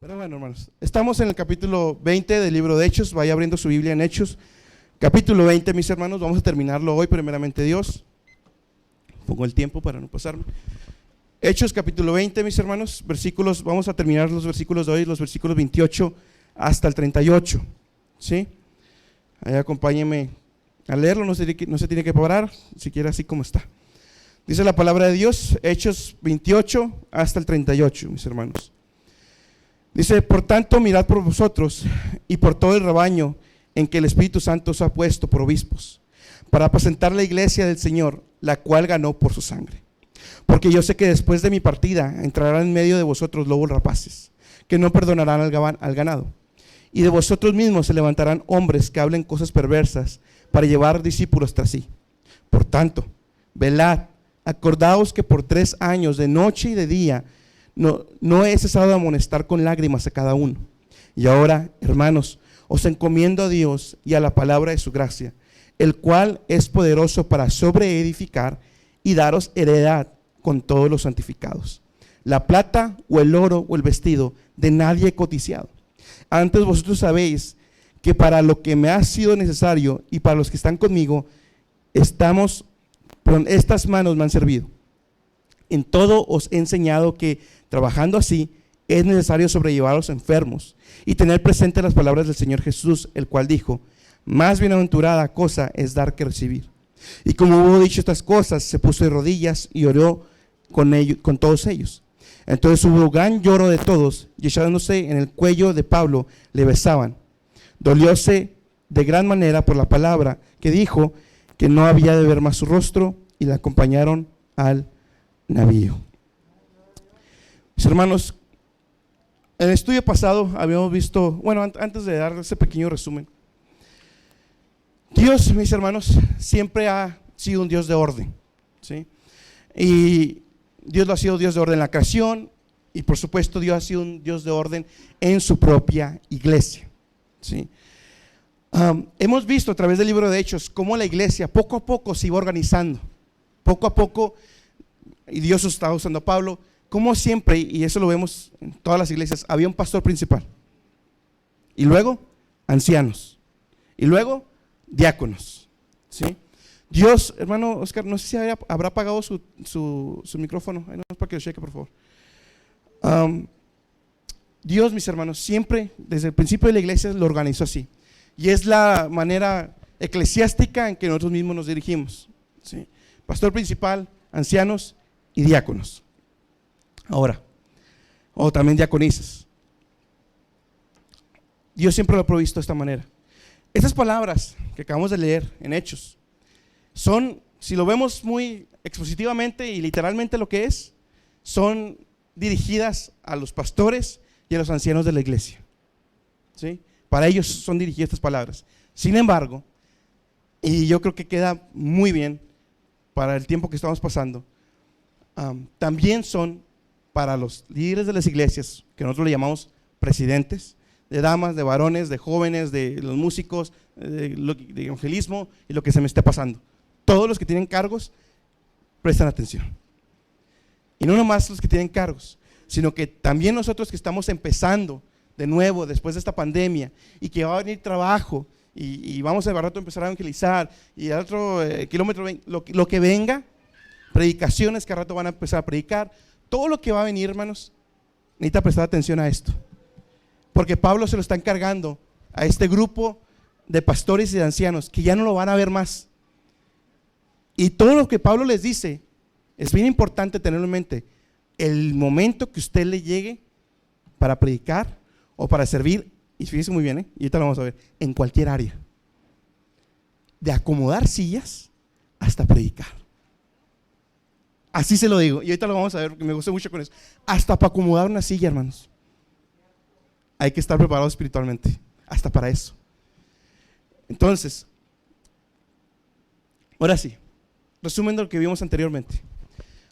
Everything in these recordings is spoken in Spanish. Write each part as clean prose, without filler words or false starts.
Pero bueno, hermanos, estamos en el capítulo 20 del libro de Hechos. Vaya abriendo su Biblia en Hechos. Capítulo 20, mis hermanos, vamos a terminarlo hoy, primeramente Dios. Pongo el tiempo para no pasarme. Hechos, capítulo 20, mis hermanos, versículos, vamos a terminar los versículos de hoy, los versículos 28 hasta el 38. ¿Sí? Ahí acompáñenme a leerlo, no se tiene que parar, siquiera así como está. Dice la palabra de Dios, Hechos 28 hasta el 38, mis hermanos. Dice: por tanto, mirad por vosotros y por todo el rebaño en que el Espíritu Santo os ha puesto por obispos, para apacentar la iglesia del Señor, la cual ganó por su sangre. Porque yo sé que después de mi partida entrarán en medio de vosotros lobos rapaces, que no perdonarán al ganado. Y de vosotros mismos se levantarán hombres que hablen cosas perversas para llevar discípulos tras sí. Por tanto, velad, acordaos que por 3 años, de noche y de día, no he cesado de amonestar con lágrimas a cada uno. Y ahora, hermanos, os encomiendo a Dios y a la palabra de su gracia, el cual es poderoso para sobreedificar y daros heredad con todos los santificados. La plata o el oro o el vestido de nadie he codiciado. Antes vosotros sabéis que para lo que me ha sido necesario y para los que están conmigo, estas manos me han servido. En todo os he enseñado que, trabajando así, es necesario sobrellevar a los enfermos y tener presente las palabras del Señor Jesús, el cual dijo: más bienaventurada cosa es dar que recibir. Y como hubo dicho estas cosas, se puso de rodillas y oró con todos ellos. Entonces hubo gran lloro de todos, y echándose en el cuello de Pablo, le besaban. Dolióse de gran manera por la palabra que dijo, que no había de ver más su rostro, y le acompañaron al navío. Mis hermanos, en el estudio pasado habíamos visto, bueno, antes de dar ese pequeño resumen, Dios, mis hermanos, siempre ha sido un Dios de orden, ¿sí? Y Dios lo ha sido Dios de orden en la creación, y por supuesto Dios ha sido un Dios de orden en su propia iglesia, ¿sí? Hemos visto a través del libro de Hechos cómo la iglesia poco a poco se iba organizando, poco a poco, y Dios estaba usando a Pablo, como siempre, y eso lo vemos en todas las iglesias, había un pastor principal, y luego ancianos, y luego diáconos, ¿sí? Dios, hermano Oscar, no sé si habrá apagado su micrófono, ahí no es para que lo cheque, por favor. Dios, mis hermanos, siempre desde el principio de la iglesia lo organizó así, y es la manera eclesiástica en que nosotros mismos nos dirigimos, ¿sí? Pastor principal, ancianos y diáconos. Ahora, o también diaconisas. Dios siempre lo ha provisto de esta manera. Estas palabras que acabamos de leer en Hechos son, si lo vemos muy expositivamente y literalmente lo que es, son dirigidas a los pastores y a los ancianos de la iglesia, ¿sí? Para ellos son dirigidas estas palabras. Sin embargo, y yo creo que queda muy bien para el tiempo que estamos pasando, también son para los líderes de las iglesias, que nosotros le llamamos presidentes, de damas, de varones, de jóvenes, de los músicos, de evangelismo y lo que se me esté pasando. Todos los que tienen cargos, prestan atención. Y no nomás los que tienen cargos, sino que también nosotros que estamos empezando de nuevo después de esta pandemia, y que va a venir trabajo, y vamos a rato a empezar a evangelizar, y al otro kilómetro, lo que venga, predicaciones que al rato van a empezar a predicar, todo lo que va a venir, hermanos, necesita prestar atención a esto, porque Pablo se lo está encargando a este grupo de pastores y de ancianos que ya no lo van a ver más, y todo lo que Pablo les dice es bien importante tenerlo en mente. El momento que usted le llegue para predicar o para servir, y fíjense muy bien, y ahorita lo vamos a ver, en cualquier área, de acomodar sillas hasta predicar. Así se lo digo, y ahorita lo vamos a ver, porque me gusta mucho con eso. Hasta para acomodar una silla, hermanos, hay que estar preparado espiritualmente, hasta para eso. Entonces, ahora sí, resumen de lo que vimos anteriormente.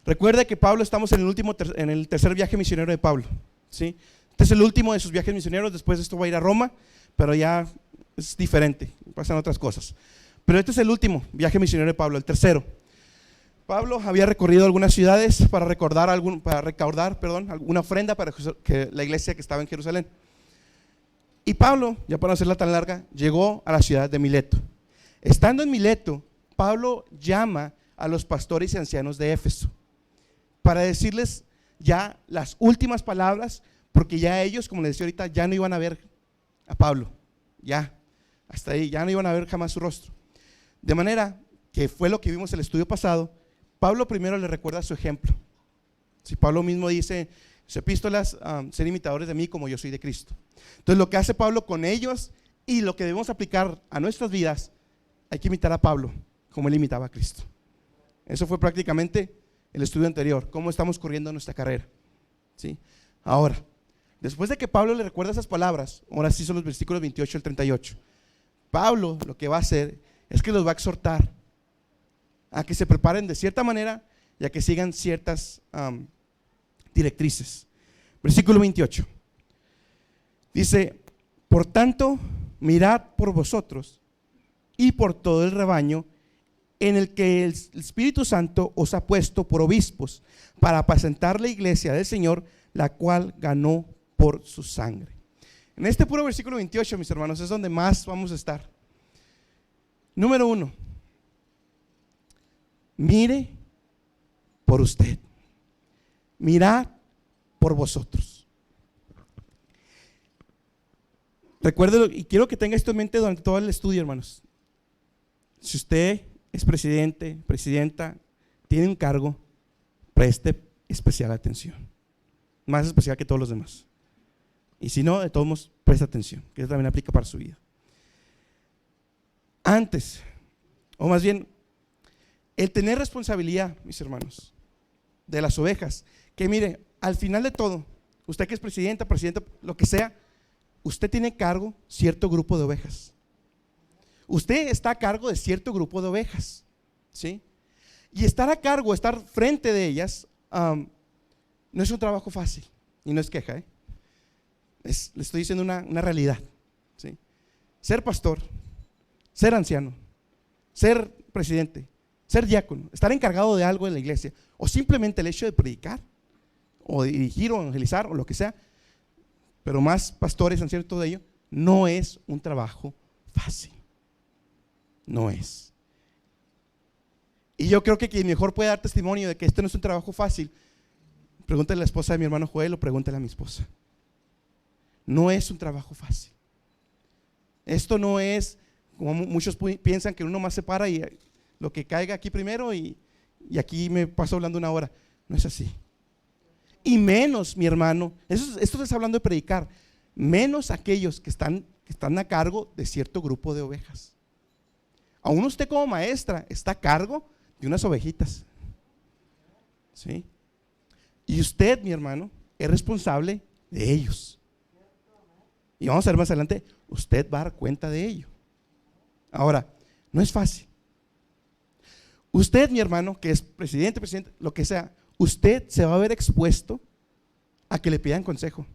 Recuerda que Pablo, estamos en el tercer viaje misionero de Pablo, ¿sí? Este es el último de sus viajes misioneros. Después de esto va a ir a Roma, pero ya es diferente, pasan otras cosas. Pero este es el último viaje misionero de Pablo, el tercero. Pablo había recorrido algunas ciudades para recaudar, alguna ofrenda para que la iglesia que estaba en Jerusalén. Y Pablo, ya para no hacerla tan larga, llegó a la ciudad de Mileto. Estando en Mileto, Pablo llama a los pastores y ancianos de Éfeso para decirles ya las últimas palabras, porque ya ellos, como les decía ahorita, ya no iban a ver a Pablo, ya, hasta ahí, ya no iban a ver jamás su rostro. De manera que fue lo que vimos en el estudio pasado. Pablo primero le recuerda su ejemplo. Si Pablo mismo dice, sus epístolas, ser imitadores de mí como yo soy de Cristo. Entonces lo que hace Pablo con ellos y lo que debemos aplicar a nuestras vidas, hay que imitar a Pablo como él imitaba a Cristo. Eso fue prácticamente el estudio anterior, cómo estamos corriendo nuestra carrera, ¿sí? Ahora, después de que Pablo le recuerda esas palabras, ahora sí son los versículos 28 al 38. Pablo lo que va a hacer es que los va a exhortar a que se preparen de cierta manera y a que sigan ciertas directrices. Versículo 28 dice: por tanto, mirad por vosotros y por todo el rebaño en el que el Espíritu Santo os ha puesto por obispos, para apacentar la iglesia del Señor, la cual ganó por su sangre. En este puro versículo 28, mis hermanos, es donde más vamos a estar. Número 1, mire por usted, mirad por vosotros. Recuérdelo, y quiero que tenga esto en mente durante todo el estudio, hermanos. Si usted es presidente, presidenta, tiene un cargo, preste especial atención, más especial que todos los demás. Y si no, de todos modos, preste atención, que eso también aplica para su vida. Antes, o más bien, el tener responsabilidad, mis hermanos, de las ovejas, que mire, al final de todo, usted que es presidenta, presidente, lo que sea, usted tiene cargo cierto grupo de ovejas. Usted está a cargo de cierto grupo de ovejas, ¿sí? Y estar a cargo, estar frente de ellas, no es un trabajo fácil, y no es queja, le estoy diciendo una realidad, ¿sí? Ser pastor, ser anciano, ser presidente, ser diácono, estar encargado de algo en la iglesia, o simplemente el hecho de predicar, o de dirigir, o evangelizar, o lo que sea, pero más pastores, ancianos, todo ello, no es un trabajo fácil. No es. Y yo creo que quien mejor puede dar testimonio de que esto no es un trabajo fácil, pregúntale a la esposa de mi hermano Joel o pregúntale a mi esposa. No es un trabajo fácil. Esto no es como muchos piensan, que uno más se para y lo que caiga aquí primero y aquí me paso hablando una hora. No es así. Y menos, mi hermano, esto está hablando de predicar, menos aquellos que están a cargo de cierto grupo de ovejas. Aún usted como maestra está a cargo de unas ovejitas, ¿sí? Y usted, mi hermano, es responsable de ellos. Y vamos a ver más adelante, usted va a dar cuenta de ello. Ahora, no es fácil. Usted, mi hermano, que es presidente, lo que sea, usted se va a ver expuesto a que le pidan consejo.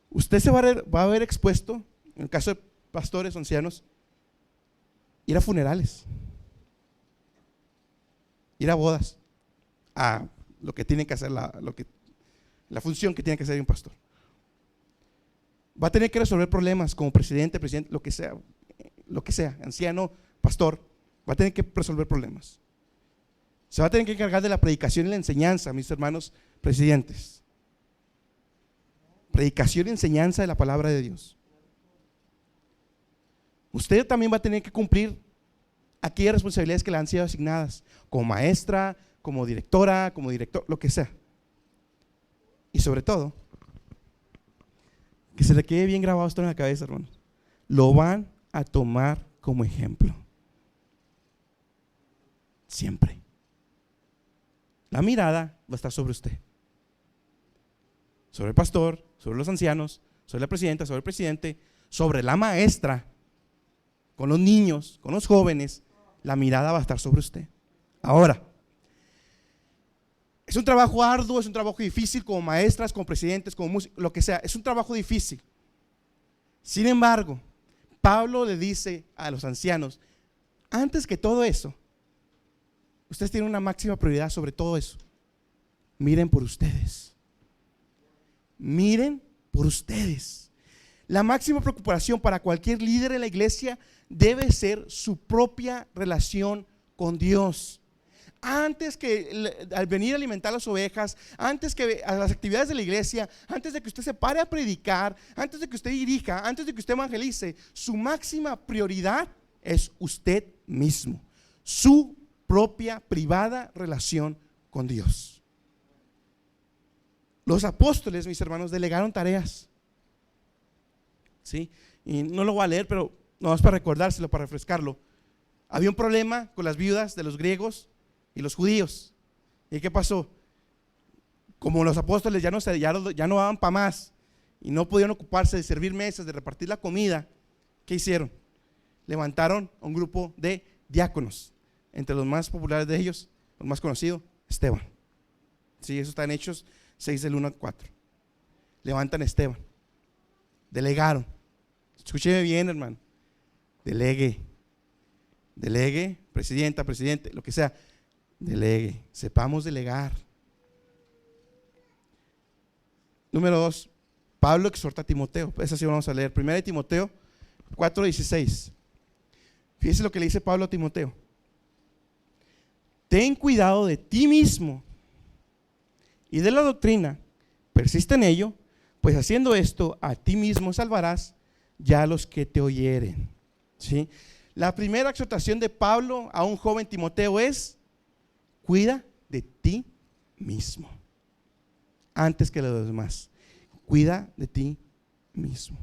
Usted se va a ver expuesto, en el caso de pastores o ancianos, ir a funerales, ir a bodas, a lo que tiene que hacer, la función que tiene que hacer un pastor. Va a tener que resolver problemas como presidente, lo que sea, anciano, pastor, va a tener que resolver problemas. Se va a tener que encargar de la predicación y la enseñanza, mis hermanos presidentes. Predicación y enseñanza de la palabra de Dios. Usted también va a tener que cumplir aquellas responsabilidades que le han sido asignadas, como maestra, como directora, como director, lo que sea. Y sobre todo, que se le quede bien grabado esto en la cabeza, hermanos. Lo van a tomar como ejemplo. Siempre. La mirada va a estar sobre usted, sobre el pastor, sobre los ancianos, sobre la presidenta, sobre el presidente, sobre la maestra, con los niños, con los jóvenes. La mirada va a estar sobre usted. Ahora, es un trabajo arduo, es un trabajo difícil, como maestras, como presidentes, como músicos, lo que sea, es un trabajo difícil. Sin embargo, Pablo le dice a los ancianos, antes que todo eso, ustedes tienen una máxima prioridad sobre todo eso. Miren por ustedes. Miren por ustedes. La máxima preocupación para cualquier líder en la iglesia debe ser su propia relación con Dios. Antes que al venir a alimentar las ovejas, antes que a las actividades de la iglesia, antes de que usted se pare a predicar, antes de que usted dirija, antes de que usted evangelice, su máxima prioridad es usted mismo, su propia privada relación con Dios. Los apóstoles, mis hermanos, delegaron tareas, ¿sí? Y no lo voy a leer, pero no es para recordárselo, para refrescarlo. Había un problema con las viudas de los griegos y los judíos. ¿Y qué pasó? Como los apóstoles ya no daban para más y no podían ocuparse de servir mesas, de repartir la comida, ¿qué hicieron? Levantaron a un grupo de diáconos. Entre los más populares de ellos, el más conocido, Esteban. Sí, eso está en Hechos 6 del 1 al 4. Levantan a Esteban. Delegaron. Escúcheme bien, hermano. Delegue, presidenta, presidente, lo que sea. Delegue, sepamos delegar. Número 2, Pablo exhorta a Timoteo. Esa sí vamos a leer. 1 Timoteo 4:16. Fíjese lo que le dice Pablo a Timoteo. Ten cuidado de ti mismo y de la doctrina, persiste en ello, pues haciendo esto a ti mismo salvarás ya a los que te oyeren. ¿Sí? La primera exhortación de Pablo a un joven Timoteo es: cuida de ti mismo antes que de los demás. Cuida de ti mismo.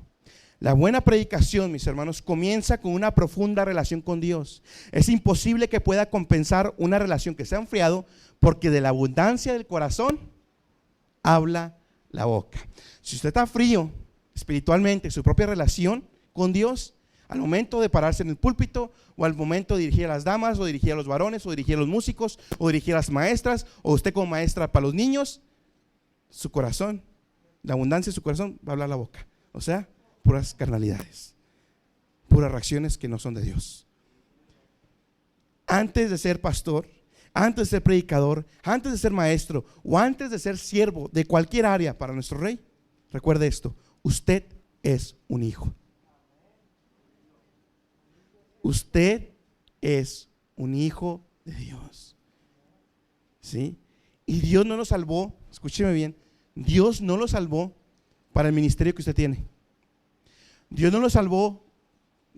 La buena predicación, mis hermanos, comienza con una profunda relación con Dios. Es imposible que pueda compensar una relación que se ha enfriado, porque de la abundancia del corazón habla la boca. Si usted está frío espiritualmente, su propia relación con Dios, al momento de pararse en el púlpito, o al momento de dirigir a las damas, o dirigir a los varones, o dirigir a los músicos, o dirigir a las maestras, o usted como maestra para los niños, su corazón, la abundancia de su corazón va a hablar la boca. O sea, puras carnalidades, puras reacciones que no son de Dios. Antes de ser pastor, antes de ser predicador, antes de ser maestro o antes de ser siervo de cualquier área para nuestro Rey, recuerde esto: usted es un hijo. Usted es un hijo de Dios. ¿Sí? Y Dios no lo salvó, escúcheme bien, Dios no lo salvó para el ministerio que usted tiene. Dios no lo salvó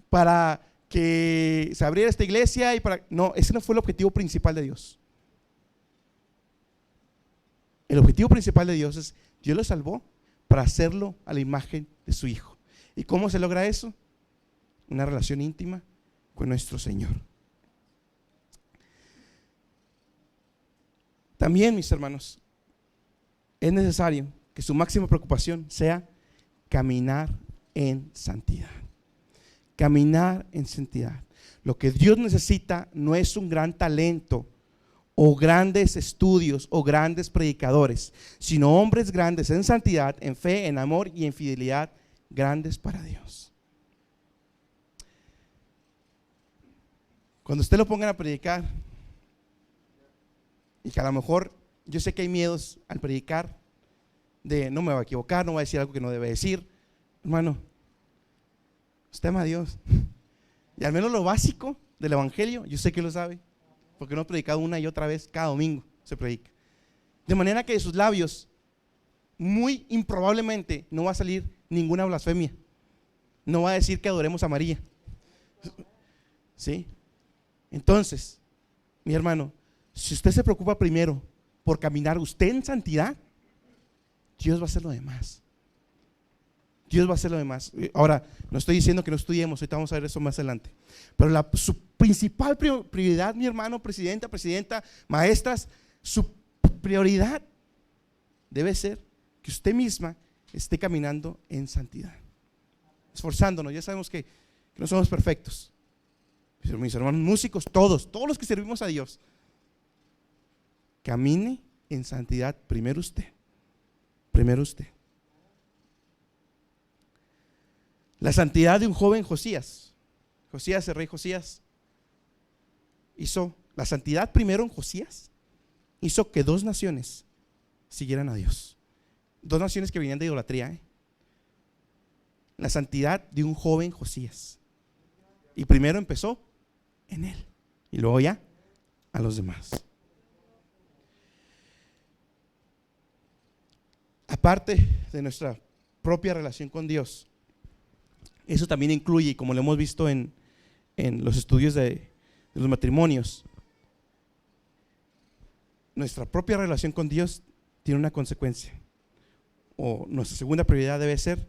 para que se abriera esta iglesia y para… No, ese no fue el objetivo principal de Dios. El objetivo principal de Dios es: Dios lo salvó para hacerlo a la imagen de su Hijo. ¿Y cómo se logra eso? Una relación íntima con nuestro Señor. También, mis hermanos, es necesario que su máxima preocupación sea caminar en santidad. Caminar en santidad. Lo que Dios necesita no es un gran talento o grandes estudios o grandes predicadores, sino hombres grandes en santidad, en fe, en amor y en fidelidad, grandes para Dios. Cuando usted lo pongan a predicar, y que a lo mejor, yo sé que hay miedos al predicar, de no me va a equivocar, no va a decir algo que no debe decir. Hermano, usted ama a Dios, y al menos lo básico del evangelio, yo sé que lo sabe, porque no he predicado una y otra vez, cada domingo se predica. De manera que de sus labios, muy improbablemente, no va a salir ninguna blasfemia. No va a decir que adoremos a María. ¿Sí? Entonces, mi hermano, si usted se preocupa primero por caminar usted en santidad, Dios va a hacer lo demás. Dios va a hacer lo demás. Ahora, no estoy diciendo que no estudiemos, ahorita vamos a ver eso más adelante. Pero su principal prioridad, mi hermano, presidenta, maestras, su prioridad debe ser que usted misma esté caminando en santidad, esforzándonos. Ya sabemos que no somos perfectos. Mis hermanos músicos, todos los que servimos a Dios, camine en santidad primero usted. Primero usted. La santidad de un joven Josías. El rey Josías hizo La santidad primero en Josías hizo que 2 naciones siguieran a Dios. 2 naciones que venían de idolatría. La santidad de un joven Josías. Y primero empezó en él. Y luego ya a los demás. Aparte de nuestra propia relación con Dios, eso también incluye, como lo hemos visto en los estudios de los matrimonios, nuestra propia relación con Dios tiene una consecuencia. O nuestra segunda prioridad debe ser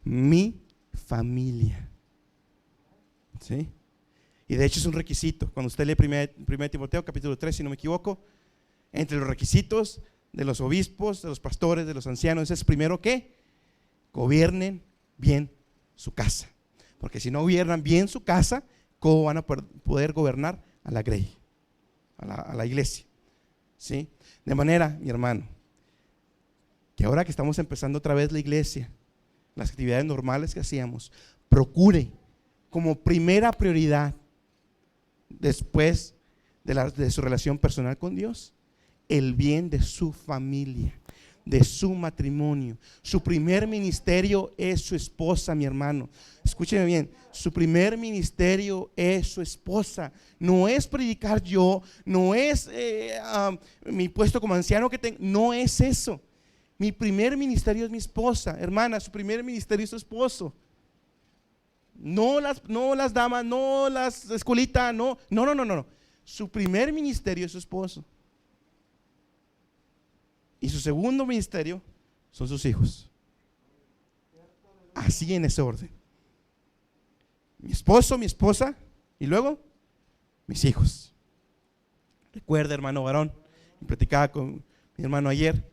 mi familia. ¿Sí? Y de hecho es un requisito. Cuando usted lee 1 Timoteo capítulo 3, si no me equivoco, entre los requisitos de los obispos, de los pastores, de los ancianos, es primero que gobiernen bien su casa. Porque si no gobiernan bien su casa, ¿cómo van a poder gobernar a la grey, a la iglesia? ¿Sí? De manera, mi hermano, que ahora que estamos empezando otra vez la iglesia, las actividades normales que hacíamos, procure como primera prioridad, después de su relación personal con Dios, el bien de su familia, de su matrimonio. Su primer ministerio es su esposa, mi hermano. Escúcheme bien, su primer ministerio es su esposa. No es predicar yo, no es mi puesto como anciano que tengo, no es eso. Mi primer ministerio es mi esposa, hermana. Su primer ministerio es su esposo. No las damas, no las escuelitas, no. Su primer ministerio es su esposo. Y su segundo ministerio son sus hijos. Así en ese orden. Mi esposo, mi esposa y luego mis hijos. Recuerda, hermano varón, platicaba con mi hermano ayer,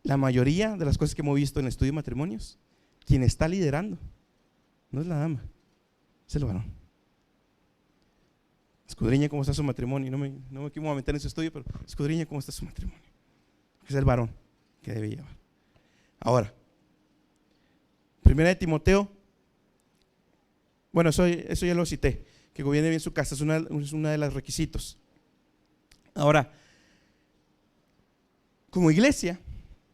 la mayoría de las cosas que hemos visto en el estudio de matrimonios, quien está liderando no es la dama, es el varón. Escudriña cómo está su matrimonio. No me quiero meter en su estudio, pero escudriña cómo está su matrimonio. Es el varón que debe llevar. Ahora, 1 Timoteo, bueno, eso ya lo cité, que gobierne bien su casa, es una de los requisitos. Ahora, como iglesia,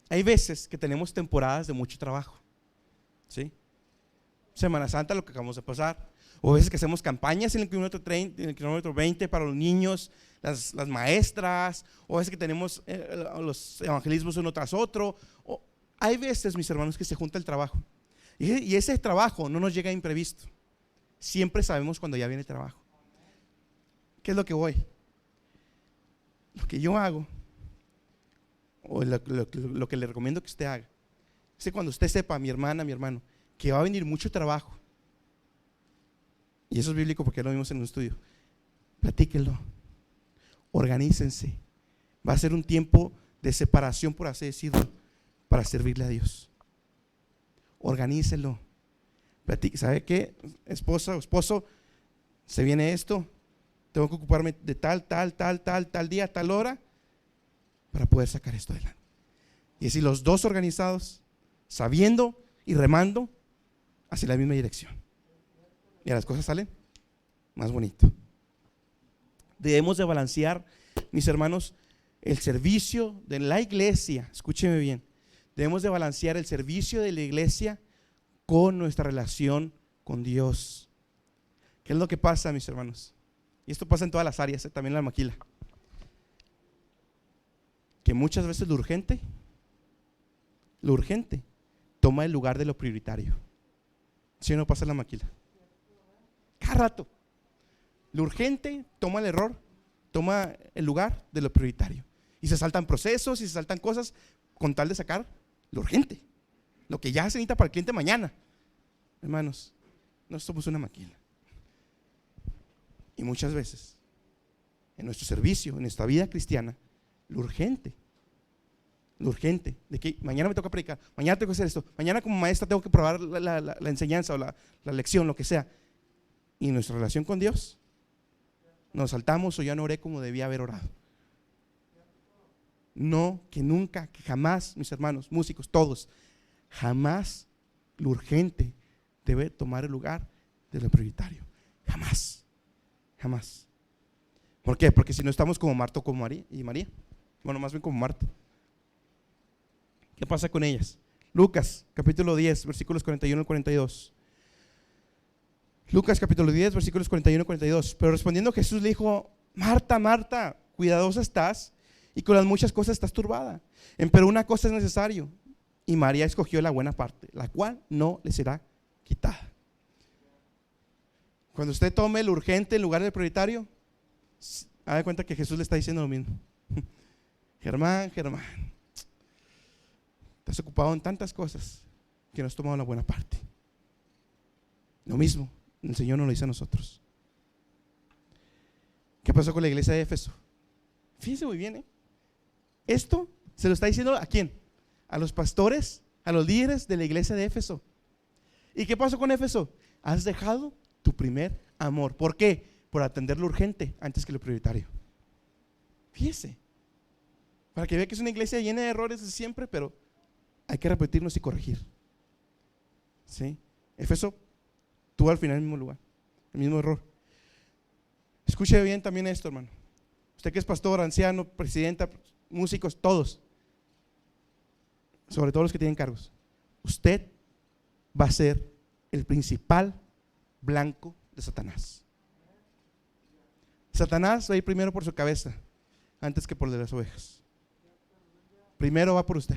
hay veces que tenemos temporadas de mucho trabajo, ¿sí? Semana Santa, lo que acabamos de pasar, o veces que hacemos campañas en el kilómetro 30, en el kilómetro 20 para los niños, las maestras, o veces que tenemos los evangelismos uno tras otro. Hay veces, mis hermanos, que se junta el trabajo, y ese trabajo no nos llega imprevisto. Siempre sabemos cuando ya viene el trabajo. ¿Qué es lo que voy? Lo que yo hago, o lo que le recomiendo que usted haga, es que cuando usted sepa, mi hermana, mi hermano, que va a venir mucho trabajo, y eso es bíblico porque lo vimos en un estudio, platíquenlo, organícense. Va a ser un tiempo de separación, por así decirlo, para servirle a Dios. Organícenlo. ¿Sabe qué? Esposa o esposo, se viene esto, tengo que ocuparme de tal día, tal hora, para poder sacar esto adelante. Y así los dos organizados, sabiendo y remando hacia la misma dirección. Y las cosas salen más bonito. Debemos de balancear, mis hermanos, el servicio de la iglesia. Escúcheme bien. Debemos de balancear el servicio de la iglesia con nuestra relación con Dios. ¿Qué es lo que pasa, mis hermanos? Y esto pasa en todas las áreas, también en la maquila. Que muchas veces lo urgente toma el lugar de lo prioritario. ¿Sí o no pasa en la maquila? Cada rato. Lo urgente toma el error, toma el lugar de lo prioritario. Y se saltan procesos y se saltan cosas con tal de sacar lo urgente, lo que ya se necesita para el cliente mañana. Hermanos, no somos una maquila. Y muchas veces, en nuestro servicio, en nuestra vida cristiana, lo urgente, de que mañana me toca predicar, mañana tengo que hacer esto, mañana como maestra tengo que probar la enseñanza o la lección, lo que sea. Y nuestra relación con Dios, nos saltamos o ya no oré como debía haber orado. No, que nunca, que jamás, mis hermanos, músicos, todos, jamás lo urgente debe tomar el lugar de lo prioritario. Jamás. ¿Por qué? Porque si no estamos como Marta o como María y María. Bueno, más bien como Marta. ¿Qué pasa con ellas? Lucas capítulo 10, versículos 41 al 42. Lucas capítulo 10, versículos 41 al 42. Pero respondiendo Jesús le dijo: Marta, Marta, cuidadosa estás y con las muchas cosas estás turbada. Pero una cosa es necesario, y María escogió la buena parte, la cual no le será quitada. Cuando usted tome lo urgente en lugar del prioritario, haga de cuenta que Jesús le está diciendo lo mismo. Germán, estás ocupado en tantas cosas que no has tomado la buena parte. Lo mismo, el Señor nos lo dice a nosotros. ¿Qué pasó con la iglesia de Éfeso? Fíjense muy bien, esto se lo está diciendo ¿a quién? A los pastores, a los líderes de la iglesia de Éfeso. ¿Y qué pasó con Éfeso? Has dejado tu primer amor. ¿Por qué? Por atender lo urgente antes que lo prioritario. Fíjese, para que vea que es una iglesia llena de errores de siempre, pero hay que repetirnos y corregir. ¿Sí? Éfeso tuvo al final el mismo lugar, el mismo error. Escuche bien también esto, hermano. Usted que es pastor, anciano, presidenta, músicos, todos, sobre todo los que tienen cargos, usted va a ser el principal blanco de Satanás. Satanás va a ir primero por su cabeza antes que por de las ovejas. Primero va por usted.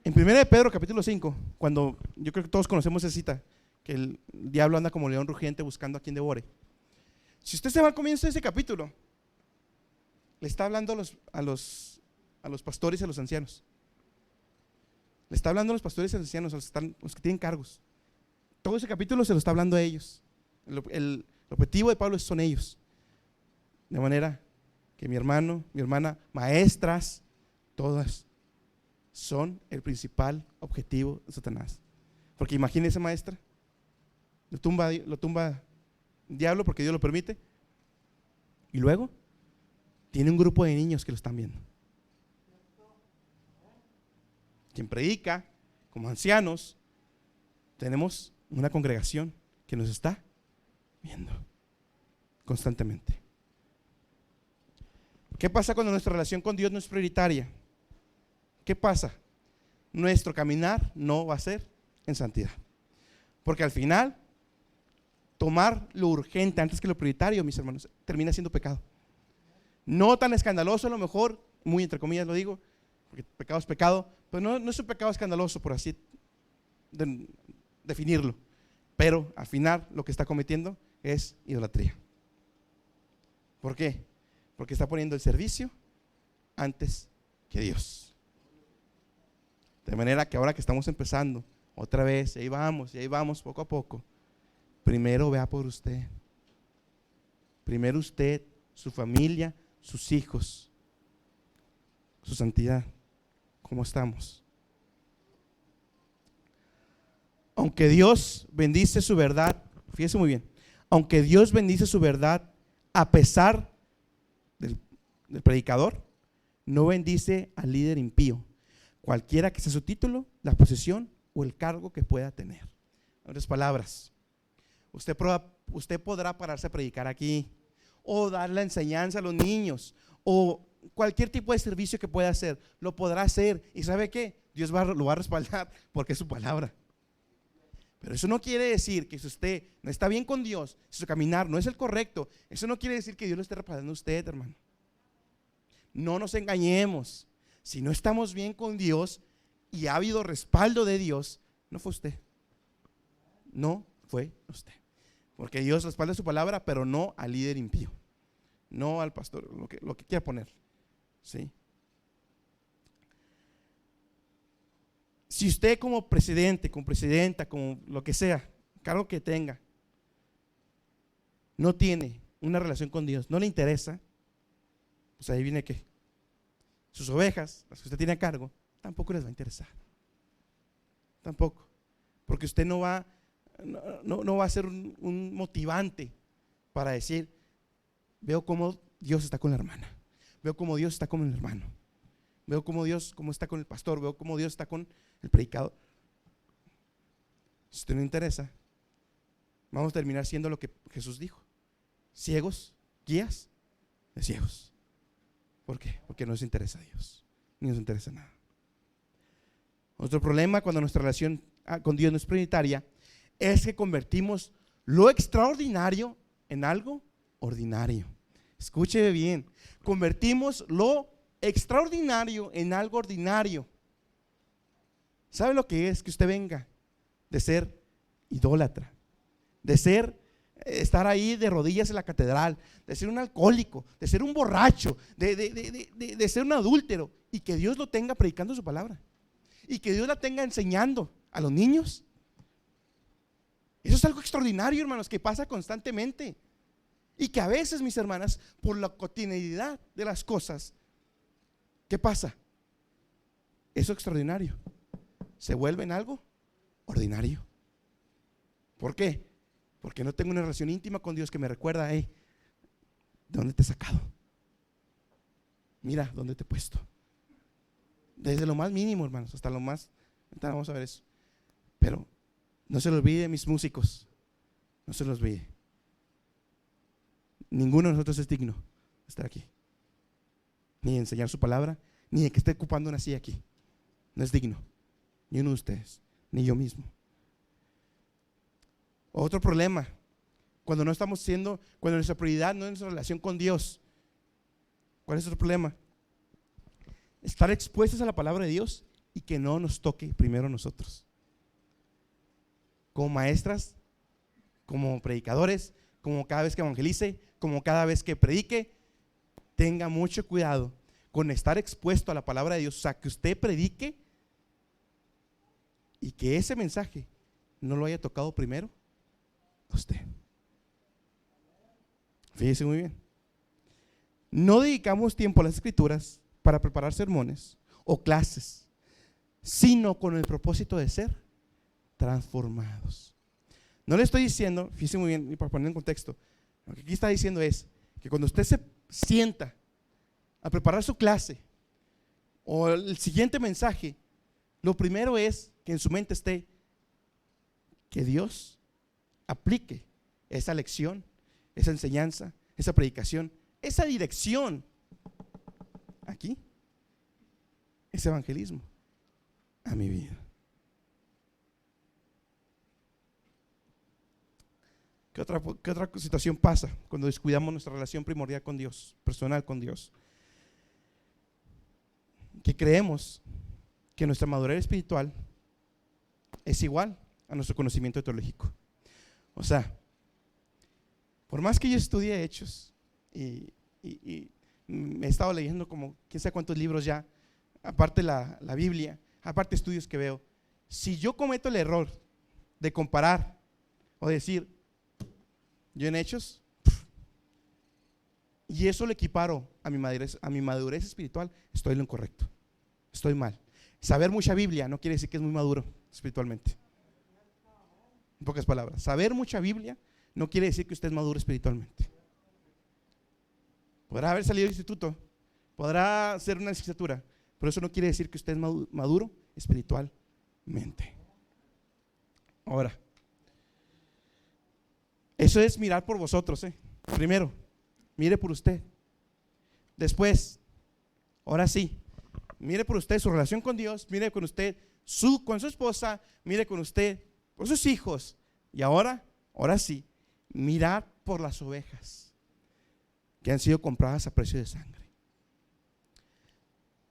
En 1 de Pedro capítulo 5, cuando yo creo que todos conocemos esa cita, que el diablo anda como león rugiente buscando a quien devore. Si usted se va al comienzo de ese capítulo, le está hablando a los pastores y a los ancianos. Le está hablando a los pastores y a los ancianos, a los que tienen cargos. Todo ese capítulo se lo está hablando a ellos. El objetivo de Pablo son ellos. De manera que mi hermano, mi hermana, maestras, todas son el principal objetivo de Satanás. Porque imagínese, maestra, lo tumba el diablo porque Dios lo permite, y luego tiene un grupo de niños que lo están viendo. Quien predica, como ancianos, tenemos una congregación que nos está viendo constantemente. ¿Qué pasa cuando nuestra relación con Dios no es prioritaria? ¿Qué pasa? Nuestro caminar no va a ser en santidad. Porque al final, tomar lo urgente antes que lo prioritario, mis hermanos, termina siendo pecado. No tan escandaloso a lo mejor, muy entre comillas lo digo, porque pecado es pecado, pero no es un pecado escandaloso, por así definirlo. Pero al final lo que está cometiendo es idolatría. ¿Por qué? Porque está poniendo el servicio antes que Dios. De manera que ahora que estamos empezando otra vez, y ahí vamos poco a poco, primero vea por usted. Primero usted, su familia, sus hijos, su santidad. ¿Cómo estamos? Aunque Dios bendice su verdad, fíjese muy bien, aunque Dios bendice su verdad a pesar del predicador, no bendice al líder impío, cualquiera que sea su título, la posición o el cargo que pueda tener. En otras palabras, usted podrá pararse a predicar aquí, o dar la enseñanza a los niños, o cualquier tipo de servicio que pueda hacer, lo podrá hacer. ¿Y sabe qué? Dios lo va a respaldar porque es su palabra. Pero eso no quiere decir que si usted no está bien con Dios, si su caminar no es el correcto, eso no quiere decir que Dios lo esté respaldando a usted, hermano. No nos engañemos. Si no estamos bien con Dios y ha habido respaldo de Dios, no fue usted. No fue usted. Porque Dios respalda su palabra, pero no al líder impío, no al pastor, lo que quiera poner. ¿Sí? Si usted como presidente, como presidenta, como lo que sea, cargo que tenga, no tiene una relación con Dios, no le interesa, pues ahí viene que sus ovejas, las que usted tiene a cargo, tampoco les va a interesar. Tampoco. Porque usted no va a ser un motivante para decir, veo cómo Dios está con la hermana, veo cómo Dios está con el hermano, veo cómo Dios está con el pastor, veo cómo Dios está con el predicador. Si usted no interesa, vamos a terminar siendo lo que Jesús dijo: ciegos, guías de ciegos. ¿Por qué? Porque no nos interesa a Dios, ni nos interesa nada. Otro problema cuando nuestra relación con Dios no es prioritaria es que convertimos lo extraordinario en algo ordinario. Escuche bien, convertimos lo extraordinario en algo ordinario. ¿Sabe lo que es que usted venga de ser idólatra, de estar ahí de rodillas en la catedral, de ser un alcohólico, de ser un borracho, de ser un adúltero, y que Dios lo tenga predicando su palabra, y que Dios la tenga enseñando a los niños? Eso es algo extraordinario, hermanos, que pasa constantemente, y que a veces, mis hermanas, por la cotidianidad de las cosas, ¿qué pasa? Eso extraordinario se vuelve en algo ordinario. ¿Por qué? Porque no tengo una relación íntima con Dios que me recuerda, ¿de dónde te he sacado? Mira dónde te he puesto. Desde lo más mínimo, hermanos, hasta lo más. Ahorita vamos a ver eso. Pero no se lo olvide, mis músicos, no se los olvide. Ninguno de nosotros es digno de estar aquí, ni de enseñar su palabra, ni de que esté ocupando una silla aquí. No es digno, ni uno de ustedes, ni yo mismo. Otro problema, cuando nuestra prioridad no es nuestra relación con Dios. ¿Cuál es otro problema? Estar expuestos a la palabra de Dios y que no nos toque primero a nosotros. Como maestras, como predicadores, como cada vez que evangelice, como cada vez que predique, tenga mucho cuidado con estar expuesto a la palabra de Dios. O sea, que usted predique y que ese mensaje no lo haya tocado primero a usted. Fíjese muy bien. No dedicamos tiempo a las escrituras para preparar sermones o clases, sino con el propósito de ser transformados. No le estoy diciendo, fíjese muy bien, y para poner en contexto, lo que aquí está diciendo es que cuando usted se sienta a preparar su clase o el siguiente mensaje, lo primero es que en su mente esté que Dios aplique esa lección, esa enseñanza, esa predicación, esa dirección aquí, ese evangelismo a mi vida. ¿Qué otra situación pasa cuando descuidamos nuestra relación primordial con Dios, personal con Dios? Que creemos que nuestra madurez espiritual es igual a nuestro conocimiento teológico. O sea, por más que yo estudie Hechos y me he estado leyendo como quién sabe cuántos libros ya, aparte la Biblia, aparte estudios que veo, si yo cometo el error de comparar o decir, yo en Hechos, y eso lo equiparo a mi madurez espiritual, estoy en lo incorrecto, estoy mal. Saber mucha Biblia no quiere decir que es muy maduro espiritualmente. En pocas palabras, saber mucha Biblia no quiere decir que usted es maduro espiritualmente. Podrá haber salido del instituto, podrá ser una licenciatura, pero eso no quiere decir que usted es maduro espiritualmente. Ahora, eso es mirar por vosotros. Primero, mire por usted. Después, ahora sí, mire por usted su relación con Dios, mire con usted con su esposa, mire con usted por sus hijos. Y ahora sí, mirar por las ovejas que han sido compradas a precio de sangre.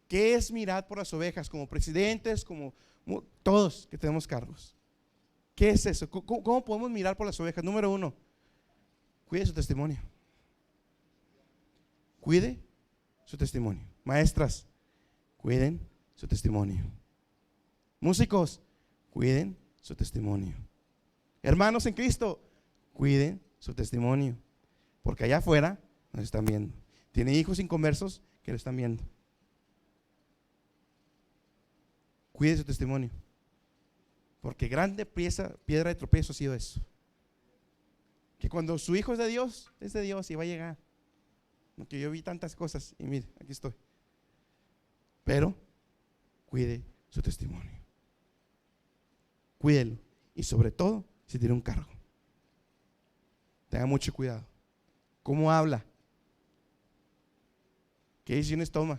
¿Qué es mirar por las ovejas? Como presidentes, como todos que tenemos cargos. ¿Qué es eso? ¿Cómo podemos mirar por las ovejas? Número 1, cuide su testimonio. Cuide su testimonio. Maestras, cuiden su testimonio. Músicos, cuiden su testimonio. Hermanos en Cristo, cuiden su testimonio. Porque allá afuera nos están viendo. Tiene hijos inconversos que lo están viendo. Cuide su testimonio. Porque grande piedra de tropiezo ha sido eso. Que cuando su hijo es de Dios y va a llegar. Porque yo vi tantas cosas y mire, aquí estoy. Pero cuide su testimonio. Cuídelo. Y sobre todo, si tiene un cargo, tenga mucho cuidado cómo habla, qué decisiones toma,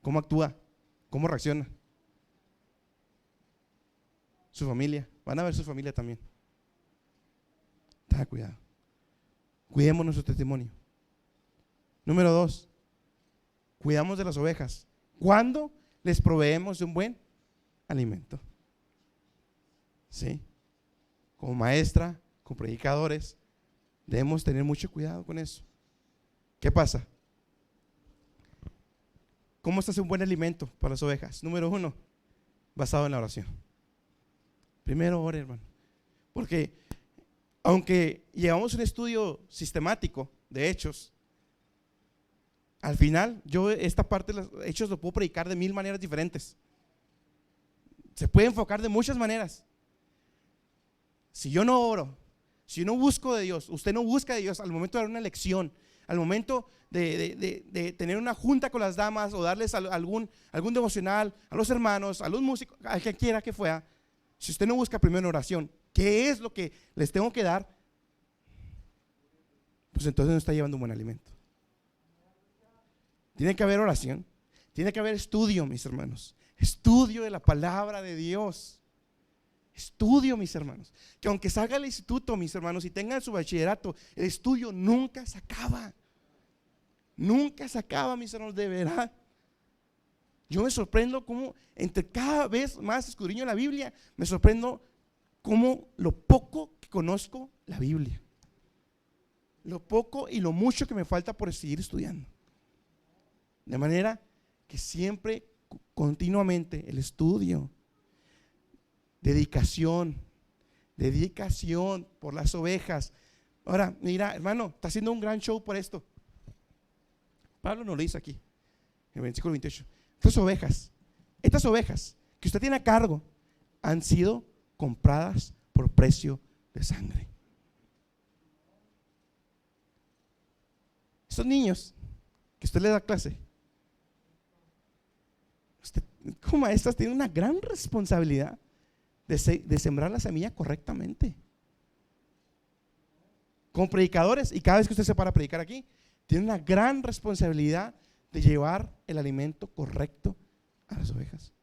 cómo actúa, cómo reacciona. Su familia, van a ver su familia también. Tenga cuidado. Cuidemos nuestro testimonio. Número 2, cuidamos de las ovejas. ¿Cuándo les proveemos de un buen alimento? ¿Sí? Como maestra, como predicadores, debemos tener mucho cuidado con eso. ¿Qué pasa? ¿Cómo se hace un buen alimento para las ovejas? Número 1, basado en la oración. Primero ore, hermano. Porque aunque llevamos un estudio sistemático de Hechos, al final yo esta parte de los Hechos lo puedo predicar de 1000 maneras diferentes. Se puede enfocar de muchas maneras. Si yo no oro, si yo no busco de Dios, usted no busca de Dios al momento de dar una lección, al momento de tener una junta con las damas o darles algún devocional a los hermanos, a los músicos, a quien quiera que fuera, si usted no busca primero en oración, ¿qué es lo que les tengo que dar? Pues entonces no está llevando un buen alimento. Tiene que haber oración, tiene que haber estudio, mis hermanos, estudio de la palabra de Dios. Estudio, mis hermanos, que aunque salga al instituto, mis hermanos, y tengan su bachillerato, el estudio nunca se acaba. Nunca se acaba, mis hermanos, de verdad. Yo me sorprendo cómo entre cada vez más escudriño la Biblia, me sorprendo cómo lo poco que conozco la Biblia, lo poco y lo mucho que me falta por seguir estudiando. De manera que siempre, continuamente, el estudio, dedicación por las ovejas. Ahora, mira, hermano, está haciendo un gran show por esto. Pablo nos lo dice aquí, en el versículo 28. Estas ovejas que usted tiene a cargo han sido compradas por precio de sangre. Estos niños que usted les da clase, usted como maestras tiene una gran responsabilidad de sembrar la semilla correctamente. Como predicadores, y cada vez que usted se para a predicar aquí, tiene una gran responsabilidad de llevar el alimento correcto a las ovejas.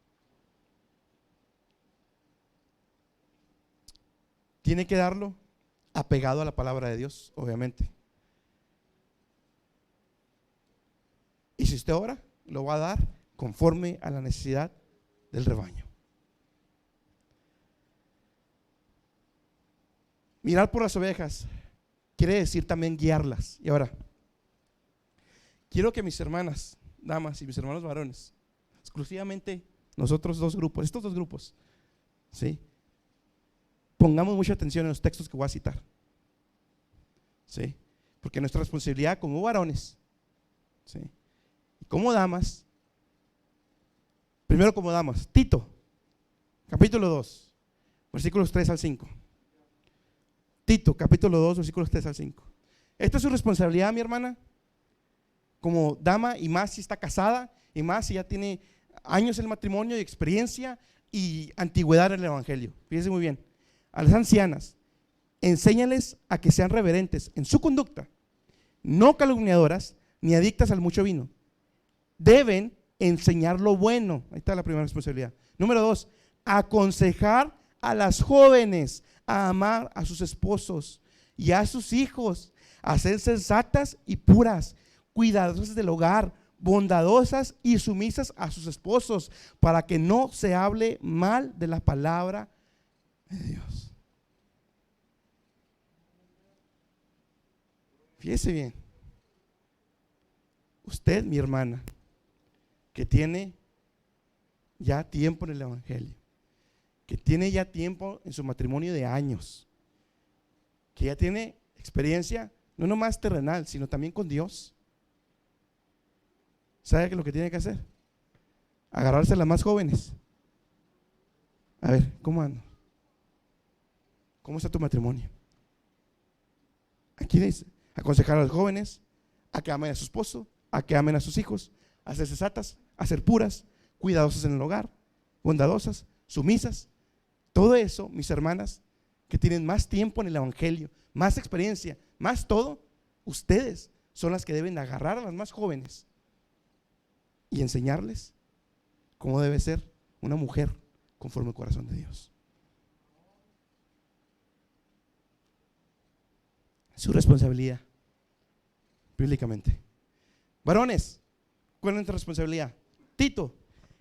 Tiene que darlo apegado a la palabra de Dios, obviamente. Y si usted ora, lo va a dar conforme a la necesidad del rebaño. Mirar por las ovejas quiere decir también guiarlas. Y ahora, quiero que mis hermanas, damas, y mis hermanos varones, exclusivamente nosotros estos dos grupos, ¿sí?, pongamos mucha atención en los textos que voy a citar, ¿sí?, porque nuestra responsabilidad como varones, ¿sí?, y como damas, primero como damas, Tito, capítulo 2, versículos 3 al 5. Tito, capítulo 2, versículos 3 al 5. Esta es su responsabilidad, mi hermana, como dama, y más si está casada, y más si ya tiene años en el matrimonio y experiencia y antigüedad en el evangelio. Fíjense muy bien. A las ancianas, enséñales a que sean reverentes en su conducta, no calumniadoras ni adictas al mucho vino. Deben enseñar lo bueno. Ahí está la primera responsabilidad. Número 2, aconsejar a las jóvenes a amar a sus esposos y a sus hijos, a ser sensatas y puras, cuidadosas del hogar, bondadosas y sumisas a sus esposos, para que no se hable mal de la palabra de Dios. Fíjese bien, usted, mi hermana, que tiene ya tiempo en el evangelio, que tiene ya tiempo en su matrimonio de años, que ya tiene experiencia no nomás terrenal, sino también con Dios, ¿sabe lo que tiene que hacer? Agarrarse a las más jóvenes. A ver, ¿cómo ando? ¿Cómo está tu matrimonio? Aquí dice, aconsejar a los jóvenes a que amen a su esposo, a que amen a sus hijos, a ser sensatas, a ser puras, cuidadosas en el hogar, bondadosas, sumisas. Todo eso, mis hermanas, que tienen más tiempo en el evangelio, más experiencia, más todo, ustedes son las que deben agarrar a las más jóvenes y enseñarles cómo debe ser una mujer conforme al corazón de Dios. Su responsabilidad, bíblicamente. Varones, ¿cuál es nuestra responsabilidad? Tito,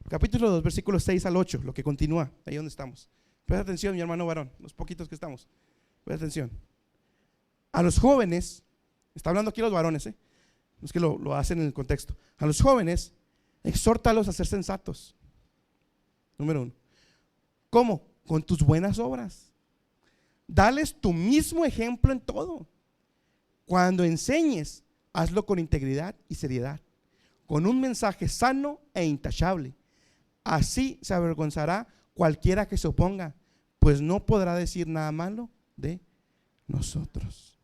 capítulo 2, versículos 6 al 8, lo que continúa, ahí donde estamos. Presta atención, mi hermano varón, los poquitos que estamos. Presta atención. A los jóvenes, está hablando aquí los varones, no es que lo hacen en el contexto. A los jóvenes, exhórtalos a ser sensatos. Número 1. ¿Cómo? Con tus buenas obras. Dales tu mismo ejemplo en todo. Cuando enseñes, hazlo con integridad y seriedad, con un mensaje sano e intachable. Así se avergonzará cualquiera que se oponga, pues no podrá decir nada malo de nosotros.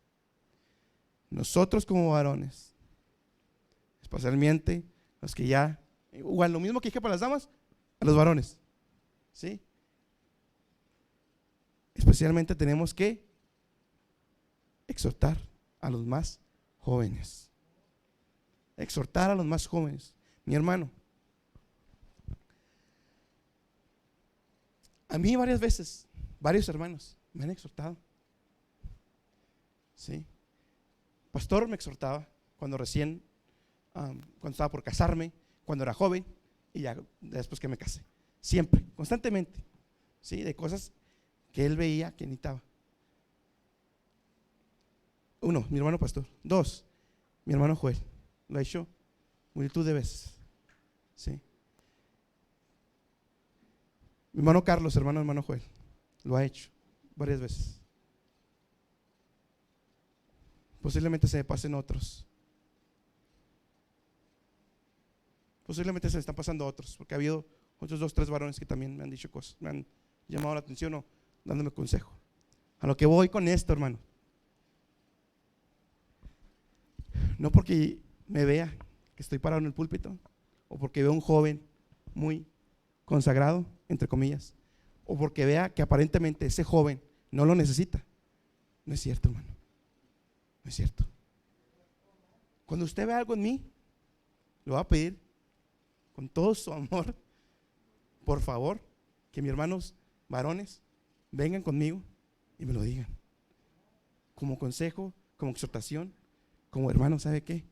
Nosotros como varones, especialmente los que ya, igual lo mismo que dije para las damas, a los varones, ¿sí? Especialmente tenemos que exhortar a los más jóvenes. Exhortar a los más jóvenes. Mi hermano, a mí varias veces, varios hermanos me han exhortado. Sí. Pastor me exhortaba cuando recién, cuando estaba por casarme, cuando era joven y ya después que me casé. Siempre, constantemente, ¿sí? De cosas que él veía que necesitaba. 1, mi hermano pastor. 2, mi hermano Joel. Lo ha hecho multitud de veces. ¿Sí? Mi hermano Carlos, hermano Joel, lo ha hecho varias veces. Posiblemente se me pasen otros. Posiblemente se me están pasando otros, porque ha habido otros 2, 3 varones que también me han dicho cosas, me han llamado la atención o dándome consejo. A lo que voy con esto, hermano, no porque me vea que estoy parado en el púlpito, o porque veo un joven muy consagrado, entre comillas, o porque vea que aparentemente ese joven no lo necesita. No es cierto, hermano, no es cierto. Cuando usted ve algo en mí, lo va a pedir con todo su amor, por favor, que mis hermanos varones vengan conmigo y me lo digan, como consejo, como exhortación, como hermano, ¿sabe qué?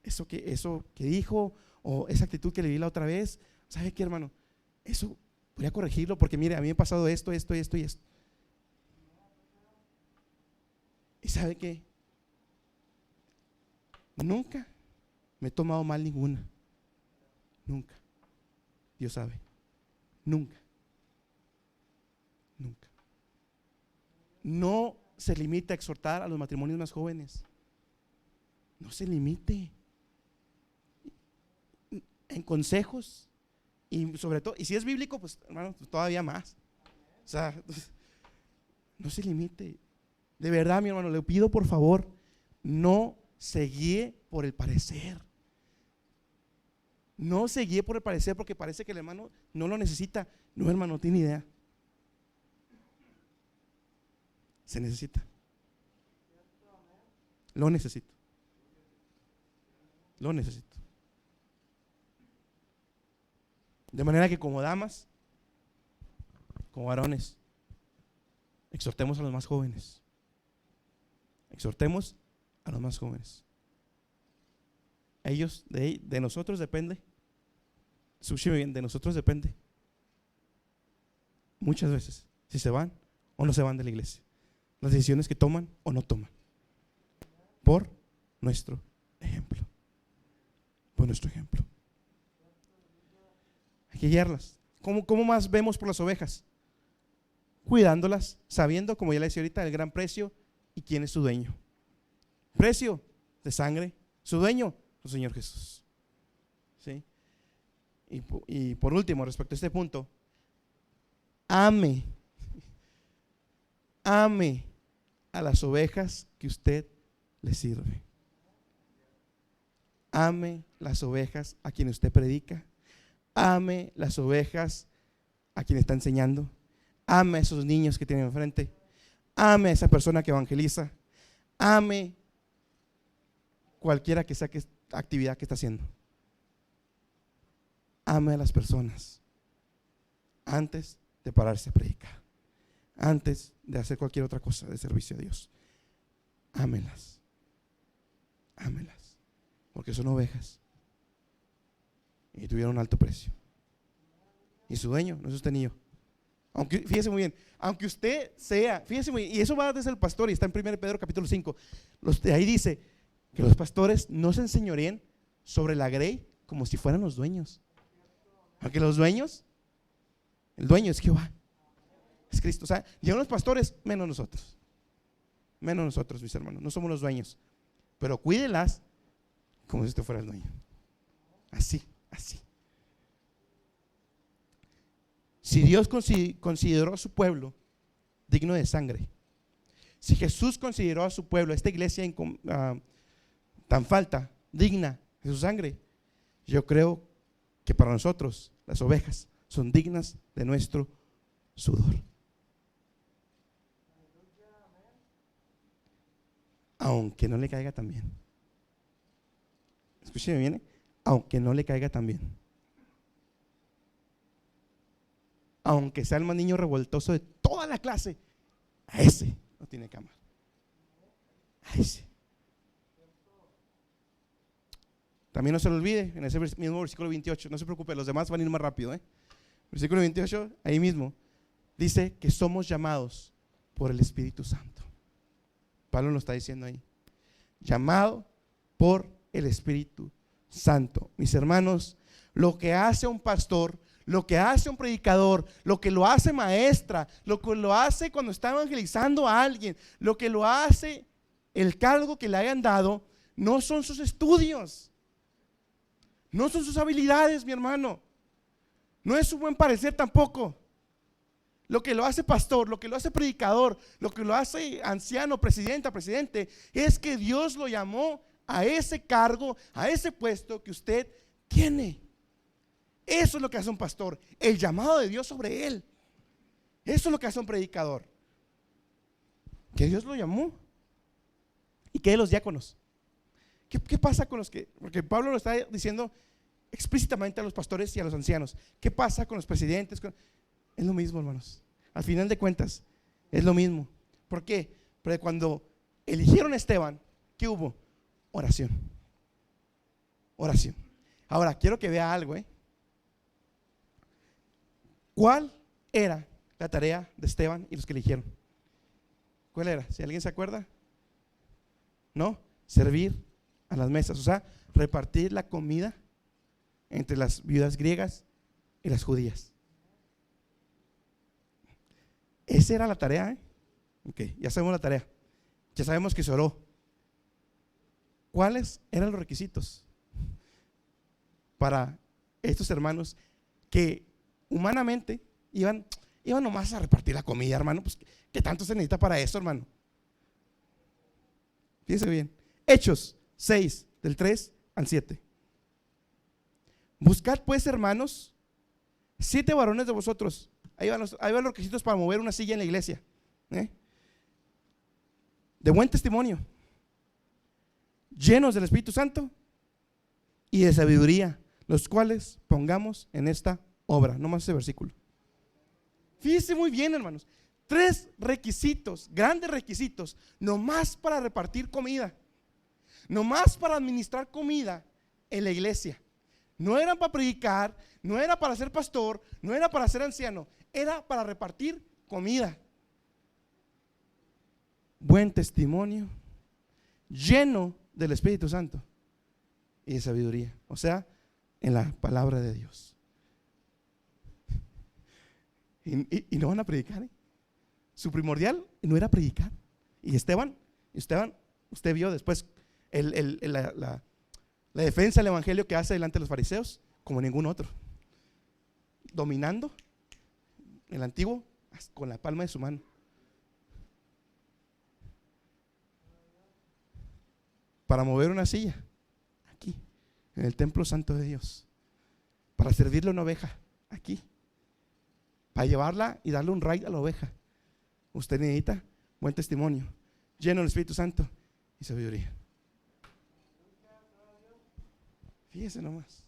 Eso que dijo, o esa actitud que le di la otra vez, ¿sabe qué, hermano? Eso podría corregirlo, porque mire, a mí me ha pasado esto y esto. ¿Y sabe qué? Nunca me he tomado mal ninguna. Nunca. Dios sabe. Nunca. No se limite a exhortar a los matrimonios más jóvenes. No se limite en consejos, y sobre todo, y si es bíblico, pues hermano, todavía más. O sea, no se limite. De verdad, mi hermano, le pido por favor, no se guíe por el parecer. No se guíe por el parecer porque parece que el hermano no lo necesita. No, hermano, no tiene idea. Se necesita. Lo necesito. De manera que como damas, como varones, exhortemos a los más jóvenes. Exhortemos a los más jóvenes. Ellos, de nosotros depende. Escúcheme bien, de nosotros depende. Muchas veces, si se van o no se van de la iglesia. Las decisiones que toman o no toman. Por nuestro ejemplo. Por nuestro ejemplo. Hay que guiarlas. ¿Cómo más vemos por las ovejas? Cuidándolas, sabiendo, como ya le decía ahorita, el gran precio y quién es su dueño. Precio de sangre, su dueño, el Señor Jesús. ¿Sí? Y por último, respecto a este punto, ame a las ovejas que usted le sirve. Ame las ovejas a quien usted predica. Ame las ovejas a quien está enseñando. Ame a esos niños que tiene enfrente. Ame a esa persona que evangeliza. Ame cualquiera que sea actividad que está haciendo. Ame a las personas antes de pararse a predicar, antes de hacer cualquier otra cosa de servicio a Dios. Ámelas, ámelas, porque son ovejas y tuvieron un alto precio. Y su dueño no es usted ni yo. Aunque, fíjese muy bien, aunque usted sea, fíjese muy bien, y eso va desde el pastor, y está en 1 Pedro capítulo 5, ahí dice que los pastores no se enseñorían sobre la grey como si fueran los dueños. Aunque los dueños, el dueño es Jehová, es Cristo. O sea, llegan los pastores, menos nosotros, mis hermanos, no somos los dueños, pero cuídelas como si usted fuera el dueño. Así, así. Si Dios consideró a su pueblo digno de sangre, si Jesús consideró a su pueblo, esta iglesia tan falta, digna de su sangre, yo creo que para nosotros las ovejas son dignas de nuestro sudor. Aunque no le caiga tan bien. Escúcheme bien, aunque no le caiga tan bien. Aunque sea el más niño revoltoso de toda la clase, a ese no tiene que amar. A ese. También no se lo olvide, en ese mismo versículo 28, no se preocupe, los demás van a ir más rápido. Versículo 28, ahí mismo, dice que somos llamados por el Espíritu Santo. Pablo lo está diciendo ahí. Llamado por el Espíritu Santo. Mis hermanos, lo que hace un pastor, lo que hace un predicador, lo que lo hace maestra, lo que lo hace cuando está evangelizando a alguien, lo que lo hace el cargo que le hayan dado, no son sus estudios, no son sus habilidades, mi hermano, no es su buen parecer tampoco. Lo que lo hace pastor, lo que lo hace predicador, lo que lo hace anciano, presidente, es que Dios lo llamó a ese cargo, a ese puesto que usted tiene. Eso es lo que hace un pastor, el llamado de Dios sobre él. Eso es lo que hace un predicador, que Dios lo llamó. ¿Y qué de los diáconos? ¿Qué pasa con los que? Porque Pablo lo está diciendo explícitamente a los pastores y a los ancianos. ¿Qué pasa con los presidentes? Es lo mismo, hermanos. Al final de cuentas, es lo mismo. ¿Por qué? Porque cuando eligieron a Esteban, ¿qué hubo? Oración. Oración. Ahora, quiero que vea algo, ¿Cuál era la tarea de Esteban y los que eligieron? ¿Cuál era? Si alguien se acuerda. ¿No? Servir a las mesas, o sea, repartir la comida entre las viudas griegas y las judías. Esa era la tarea, Ok, ya sabemos la tarea. Ya sabemos que se oró. ¿Cuáles eran los requisitos para estos hermanos que humanamente iban nomás a repartir la comida, hermano? Pues, ¿qué tanto se necesita para eso, hermano? Fíjense bien. Hechos 6, del 3 al 7. Buscad pues, hermanos, 7 varones de vosotros. Ahí van los requisitos para mover una silla en la iglesia, de buen testimonio, llenos del Espíritu Santo y de sabiduría, los cuales pongamos en esta obra. No más ese versículo. Fíjense muy bien, hermanos. 3 requisitos, grandes requisitos, nomás para repartir comida, nomás para administrar comida en la iglesia. No eran para predicar, no era para ser pastor, no era para ser anciano, era para repartir comida. Buen testimonio, lleno del Espíritu Santo y de sabiduría, o sea, en la palabra de Dios. Y no van a predicar, Su primordial no era predicar. Y Esteban, usted vio después la defensa del evangelio que hace delante de los fariseos, como ningún otro, dominando el antiguo con la palma de su mano. Para mover una silla aquí en el templo santo de Dios, para servirle a una oveja aquí, para llevarla y darle un raid a la oveja, usted necesita buen testimonio, lleno del Espíritu Santo y sabiduría. Fíjese nomás.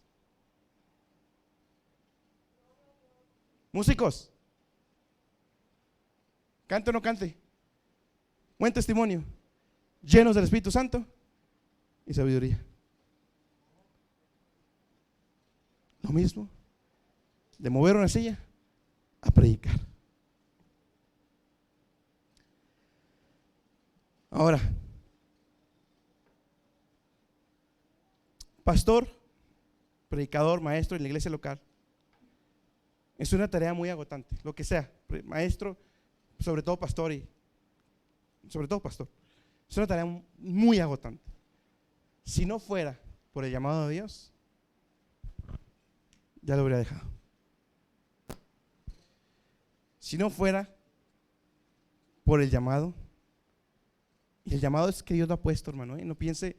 Músicos, cante o no cante, buen testimonio, llenos del Espíritu Santo y sabiduría. Lo mismo de mover una silla a predicar. Ahora, pastor, predicador, maestro en la iglesia local es una tarea muy agotante, lo que sea, maestro, sobre todo pastor y sobre todo pastor, es una tarea muy agotante. Si no fuera por el llamado de Dios, ya lo hubiera dejado. Si no fuera por el llamado, y el llamado es que Dios lo ha puesto, hermano, no piense,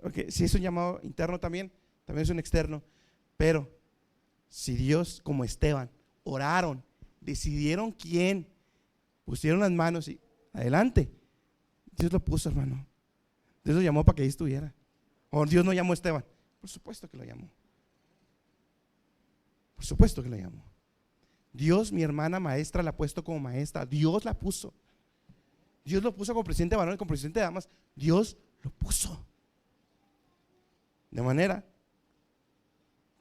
porque si es un llamado interno también es un externo, pero si Dios, como Esteban, oraron, decidieron quién, pusieron las manos y adelante, Dios lo puso, hermano. Dios lo llamó para que ahí estuviera. O Dios no llamó a Esteban. Por supuesto que lo llamó. Por supuesto que lo llamó. Dios, mi hermana maestra, la ha puesto como maestra. Dios la puso. Dios lo puso como presidente de varones, como presidente de damas. Dios lo puso. De manera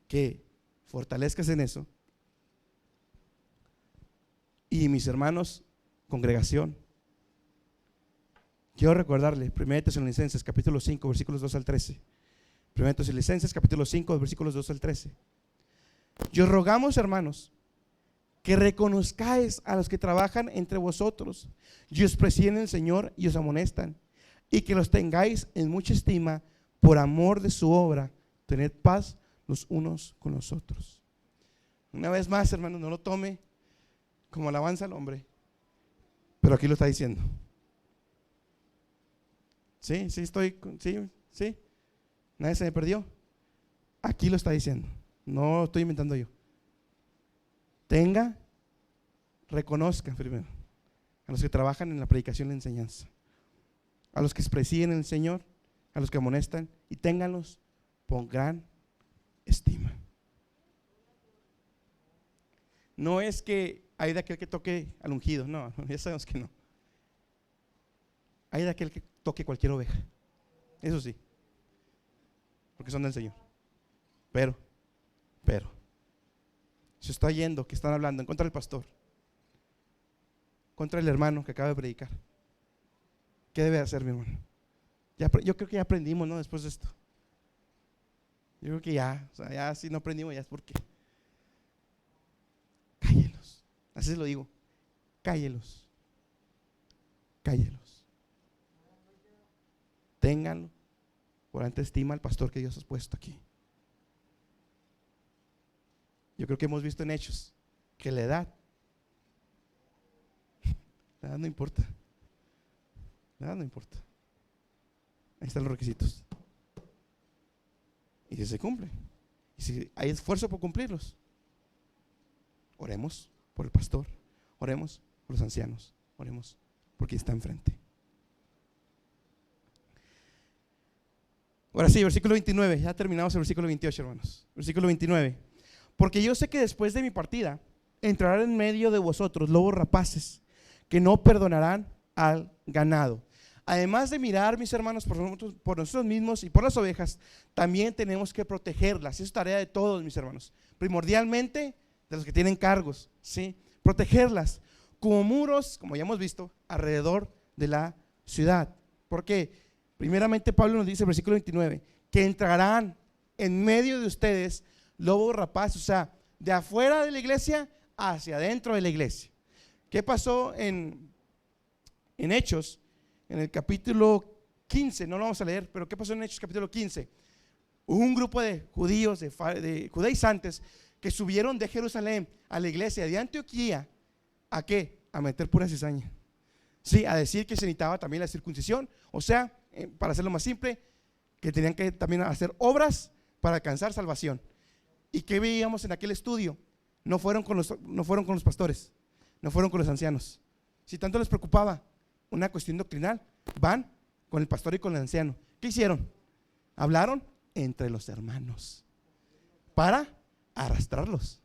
que fortalezcas en eso. Y mis hermanos, congregación, quiero recordarle 1 Tesalonicenses capítulo 5 versículos 2 al 13. 1 Tesalonicenses capítulo 5 versículos 2 al 13. Y os rogamos, hermanos, que reconozcáis a los que trabajan entre vosotros y os presiden en el Señor y os amonestan, y que los tengáis en mucha estima por amor de su obra. Tened paz los unos con los otros. Una vez más, hermanos, no lo tome como alabanza al hombre, pero aquí lo está diciendo. Sí, nadie se me perdió. Aquí lo está diciendo, no lo estoy inventando yo. Reconozcan primero a los que trabajan en la predicación y la enseñanza, a los que presiden en el Señor, a los que amonestan, y ténganlos por gran estima. No es que hay de aquel que toque al ungido, no, ya sabemos que no. Hay de aquel que toque cualquier oveja, eso sí, porque son del Señor. Pero se está yendo, que están hablando en contra del pastor, contra el hermano que acaba de predicar. ¿Qué debe hacer, mi hermano? Yo creo que ya aprendimos, ¿no? Después de esto, yo creo que ya si no aprendimos, ya es porque cállelos, así se lo digo, cállelos. Ténganlo por alta estima al pastor que Dios ha puesto aquí. Yo creo que hemos visto en Hechos que la edad no importa. Ahí están los requisitos. Y si se cumple, y si hay esfuerzo por cumplirlos, oremos por el pastor, oremos por los ancianos, oremos por quien está enfrente. Ahora sí, versículo 29, ya terminamos el versículo 28, hermanos. Versículo 29. Porque yo sé que después de mi partida entrarán en medio de vosotros lobos rapaces que no perdonarán al ganado. Además de mirar, mis hermanos, por nosotros mismos y por las ovejas, también tenemos que protegerlas. Es tarea de todos, mis hermanos, primordialmente de los que tienen cargos, ¿sí? Protegerlas como muros, como ya hemos visto, alrededor de la ciudad. ¿Por qué? Primeramente Pablo nos dice, versículo 29, que entrarán en medio de ustedes lobos rapaces, o sea, de afuera de la iglesia hacia adentro de la iglesia. ¿Qué pasó en Hechos? En el capítulo 15, no lo vamos a leer, pero ¿qué pasó en Hechos capítulo 15? Hubo un grupo de judíos, de judaizantes, que subieron de Jerusalén a la iglesia de Antioquía. ¿A qué? A meter pura cizaña. Sí, a decir que se necesitaba también la circuncisión, o sea, para hacerlo más simple, que tenían que también hacer obras para alcanzar salvación. ¿Y qué veíamos en aquel estudio? No fueron con los pastores, no fueron con los ancianos. Si tanto les preocupaba una cuestión doctrinal, van con el pastor y con el anciano. ¿Qué hicieron? Hablaron entre los hermanos para arrastrarlos.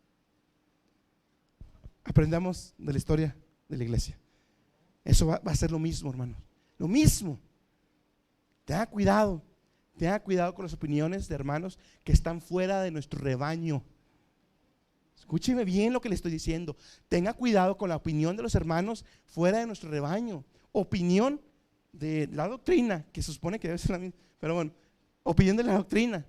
Aprendamos de la historia de la iglesia. Eso va a ser lo mismo, hermanos. Lo mismo. Tenga cuidado con las opiniones de hermanos que están fuera de nuestro rebaño. Escúcheme bien lo que le estoy diciendo. Tenga cuidado con la opinión de los hermanos fuera de nuestro rebaño. Opinión de la doctrina, que se supone que debe ser la misma, pero bueno, opinión de la doctrina,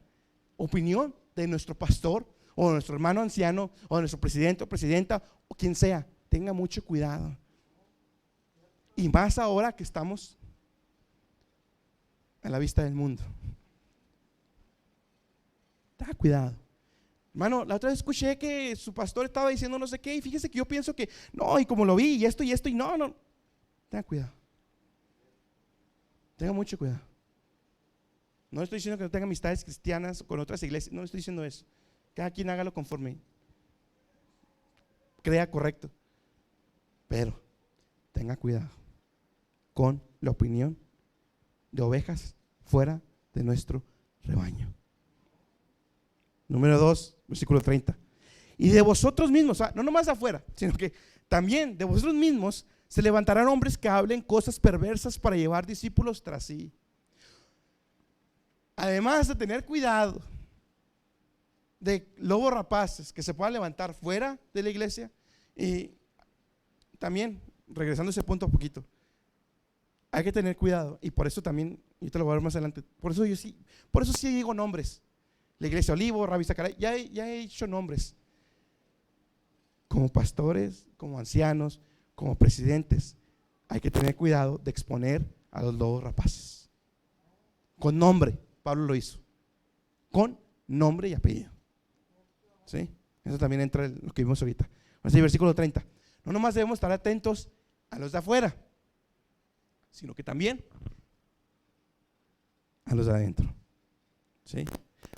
opinión de nuestro pastor o de nuestro hermano anciano o de nuestro presidente o presidenta o quien sea. Tenga mucho cuidado. Y más ahora que estamos a la vista del mundo. Tenga cuidado. Hermano, la otra vez escuché que su pastor estaba diciendo no sé qué, y fíjese que yo pienso que no, y como lo vi, y esto, y no. Tenga cuidado. Tenga mucho cuidado. No estoy diciendo que no tenga amistades cristianas con otras iglesias, no estoy diciendo eso. Cada quien hágalo conforme crea correcto. Pero tenga cuidado con la opinión de ovejas fuera de nuestro rebaño. Número 2, versículo 30. Y de vosotros mismos, no nomás afuera, sino que también de vosotros mismos se levantarán hombres que hablen cosas perversas para llevar discípulos tras sí. Además de tener cuidado de lobos rapaces que se puedan levantar fuera de la iglesia, y también, regresando a ese punto un poquito, hay que tener cuidado, y por eso también, y te lo voy a ver más adelante, por eso sí digo nombres. La iglesia Olivo, Rabbi Zacarías, ya he dicho nombres. Como pastores, como ancianos, como presidentes, hay que tener cuidado de exponer a los lobos rapaces. Con nombre, Pablo lo hizo. Con nombre y apellido. ¿Sí? Eso también entra en lo que vimos ahorita. Así, versículo 30. No nomás debemos estar atentos a los de afuera, sino que también a los de adentro. ¿Sí?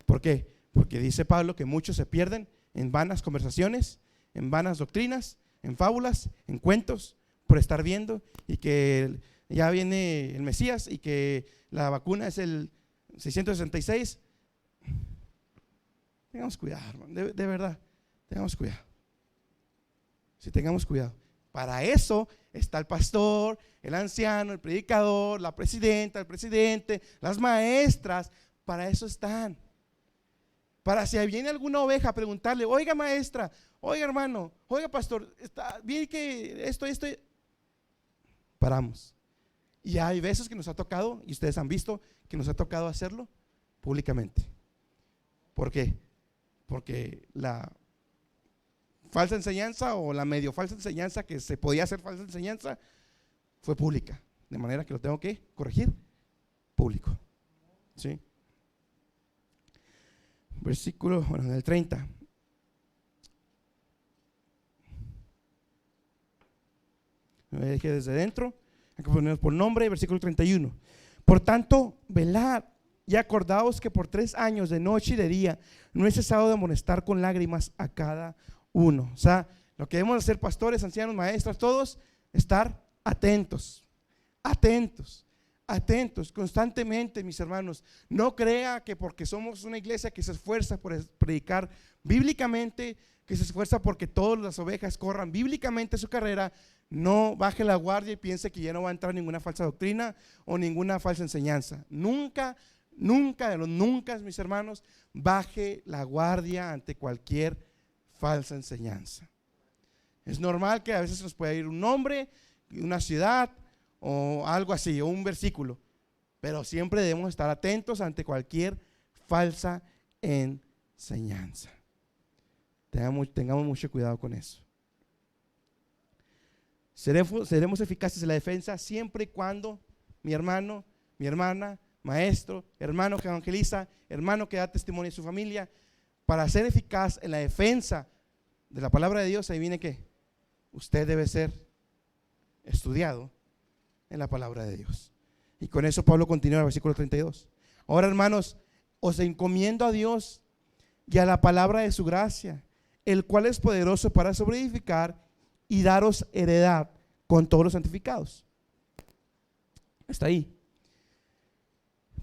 ¿Por qué? Porque dice Pablo que muchos se pierden en vanas conversaciones, en vanas doctrinas, en fábulas, en cuentos, por estar viendo y que ya viene el Mesías y que la vacuna es el 666. Tengamos cuidado, hermano, de verdad, tengamos cuidado. Si tengamos cuidado. Para eso está el pastor, el anciano, el predicador, la presidenta, el presidente, las maestras, para eso están. Para si viene alguna oveja a preguntarle, oiga maestra, oiga hermano, oiga pastor, vi que esto, paramos. Y hay veces que nos ha tocado, y ustedes han visto que nos ha tocado hacerlo públicamente. ¿Por qué? Porque la falsa enseñanza o la medio falsa enseñanza que se podía hacer falsa enseñanza fue pública, de manera que lo tengo que corregir público. ¿Sí? Versículo, en el 30. Me dije desde dentro, hay que ponernos por nombre, versículo 31. Por tanto, velad y acordaos que por 3 años de noche y de día no he cesado de amonestar con lágrimas a cada uno. O sea, lo que debemos hacer, pastores, ancianos, maestras, todos, estar atentos, constantemente, mis hermanos. No crea que porque somos una iglesia que se esfuerza por predicar bíblicamente, que se esfuerza porque todas las ovejas corran bíblicamente su carrera, no baje la guardia y piense que ya no va a entrar ninguna falsa doctrina o ninguna falsa enseñanza. Nunca de los nunca, mis hermanos, baje la guardia ante cualquier falsa enseñanza. Es normal que a veces nos pueda ir un nombre, una ciudad o algo así, o un versículo, pero siempre debemos estar atentos ante cualquier falsa enseñanza. Tengamos mucho cuidado con eso. Seremos eficaces en la defensa siempre y cuando mi hermano, mi hermana, maestro, hermano que evangeliza, hermano que da testimonio de su familia, para ser eficaz en la defensa de la palabra de Dios, ahí viene que usted debe ser estudiado en la palabra de Dios. Y con eso Pablo continúa en el versículo 32. Ahora, hermanos, os encomiendo a Dios y a la palabra de su gracia, el cual es poderoso para sobreedificar y daros heredad con todos los santificados. Está ahí.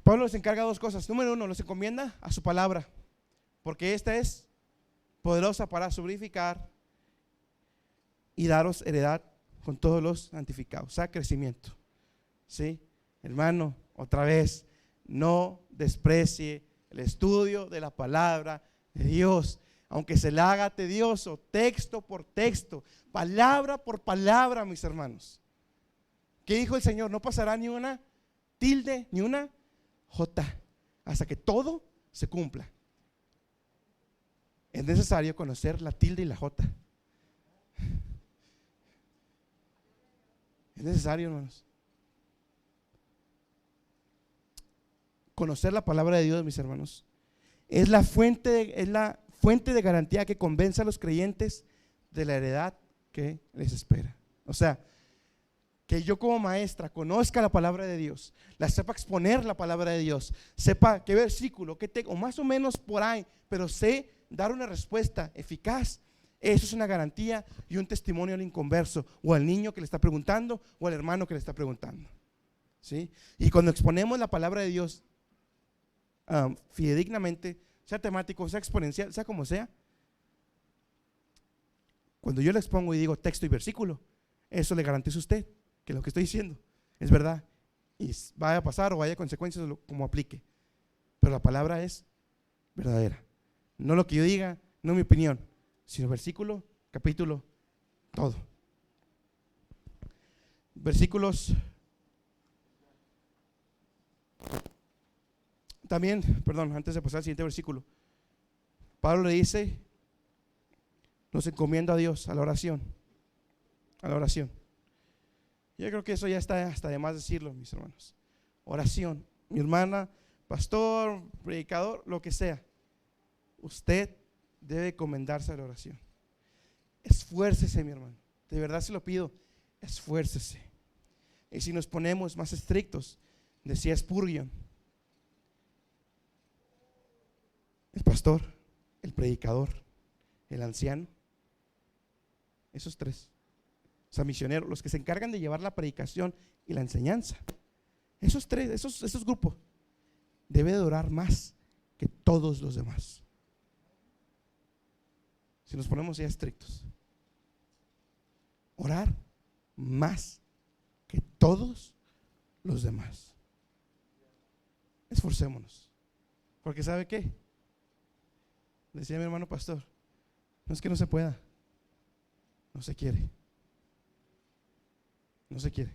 Pablo les encarga dos cosas. Número uno, los encomienda a su palabra, porque esta es poderosa para subrificar y daros heredad con todos los santificados, o sea, crecimiento. ¿Sí? Hermano, otra vez, no desprecie el estudio de la palabra de Dios, aunque se le haga tedioso, texto por texto, palabra por palabra, mis hermanos. ¿Qué dijo el Señor? No pasará ni una tilde, ni una jota, hasta que todo se cumpla. Es necesario conocer la tilde y la jota. Es necesario, hermanos, conocer la palabra de Dios, mis hermanos. Es la fuente de garantía que convence a los creyentes de la heredad que les espera. O sea, que yo como maestra conozca la palabra de Dios, la sepa exponer la palabra de Dios, sepa qué versículo, o más o menos por ahí, pero sé dar una respuesta eficaz. Eso es una garantía y un testimonio al inconverso, o al niño que le está preguntando, o al hermano que le está preguntando. ¿Sí? Y cuando exponemos la palabra de Dios fidedignamente, sea temático, sea exponencial, sea como sea, cuando yo le expongo y digo texto y versículo, eso le garantiza a usted que lo que estoy diciendo es verdad, y vaya a pasar o vaya a consecuencias como aplique, pero la palabra es verdadera. No lo que yo diga, no mi opinión, sino versículo, capítulo, todo. Versículos. También, perdón, antes de pasar al siguiente versículo, Pablo le dice, nos encomienda a Dios, a la oración, a la oración. Yo creo que eso ya está hasta de más decirlo, mis hermanos. Oración, mi hermana, pastor, predicador, lo que sea, usted debe encomendarse a la oración. Esfuércese, mi hermano, de verdad se lo pido, esfuércese. Y si nos ponemos más estrictos, decía Spurgeon, el pastor, el predicador, el anciano, esos tres, o sea, misioneros, los que se encargan de llevar la predicación y la enseñanza, esos tres, esos grupos, debe de orar más que todos los demás. Si nos ponemos ya estrictos, orar más que todos los demás. Esforcémonos, porque ¿sabe qué? Decía mi hermano pastor, no es que no se pueda, no se quiere. No se quiere.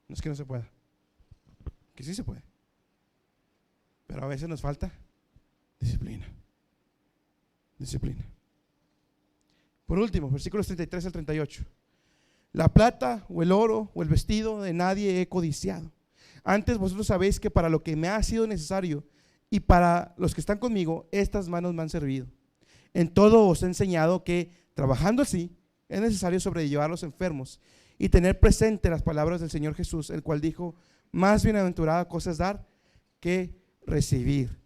No es que no se pueda, que sí se puede, pero a veces nos falta disciplina. Disciplina. Por último, versículos 33 al 38. La plata o el oro o el vestido de nadie he codiciado. Antes vosotros sabéis que para lo que me ha sido necesario y para los que están conmigo, estas manos me han servido. En todo os he enseñado que, trabajando así, es necesario sobrellevar a los enfermos y tener presente las palabras del Señor Jesús, el cual dijo, más bienaventurada cosa es dar que recibir.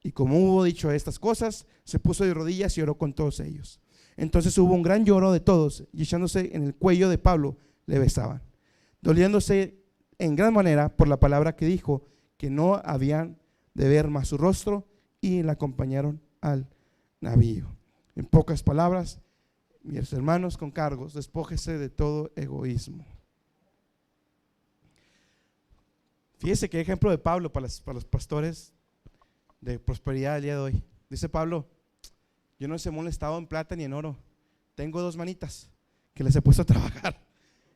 Y como hubo dicho estas cosas, se puso de rodillas y oró con todos ellos. Entonces hubo un gran lloro de todos, y echándose en el cuello de Pablo, le besaban, doliéndose en gran manera por la palabra que dijo, que no habían de ver más su rostro, y le acompañaron al navío. En pocas palabras, mis hermanos con cargos, despójese de todo egoísmo. Fíjese qué ejemplo de Pablo para los pastores de prosperidad el día de hoy. Dice Pablo, yo no se he molestado en plata ni en oro, tengo 2 manitas que les he puesto a trabajar,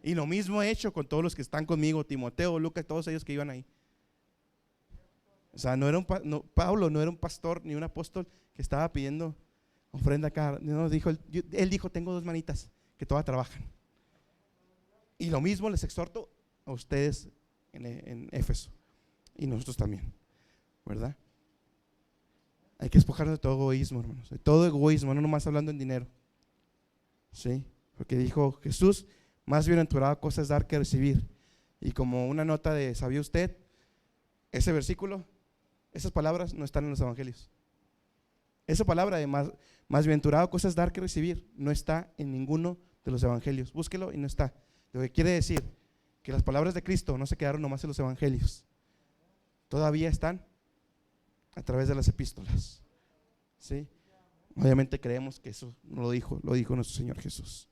y lo mismo he hecho con todos los que están conmigo, Timoteo, Lucas, todos ellos que iban ahí. O sea, Pablo no era un pastor ni un apóstol que estaba pidiendo ofrenda acá. No, él dijo, tengo 2 manitas que todas trabajan. Y lo mismo les exhorto a ustedes en Éfeso, y nosotros también, ¿verdad? Hay que despojarnos de todo egoísmo, hermanos, de todo egoísmo, no nomás hablando en dinero. Sí, porque dijo Jesús, más bienaventurada cosa es dar que recibir. Y como una nota de, ¿sabía usted? Ese versículo, esas palabras no están en los evangelios. Esa palabra de más bienaventurada cosa es dar que recibir no está en ninguno de los evangelios. Búsquelo y no está. Lo que quiere decir que las palabras de Cristo no se quedaron nomás en los evangelios. todavía están a través de las epístolas. ¿Sí? Obviamente creemos que eso no lo dijo nuestro Señor Jesús.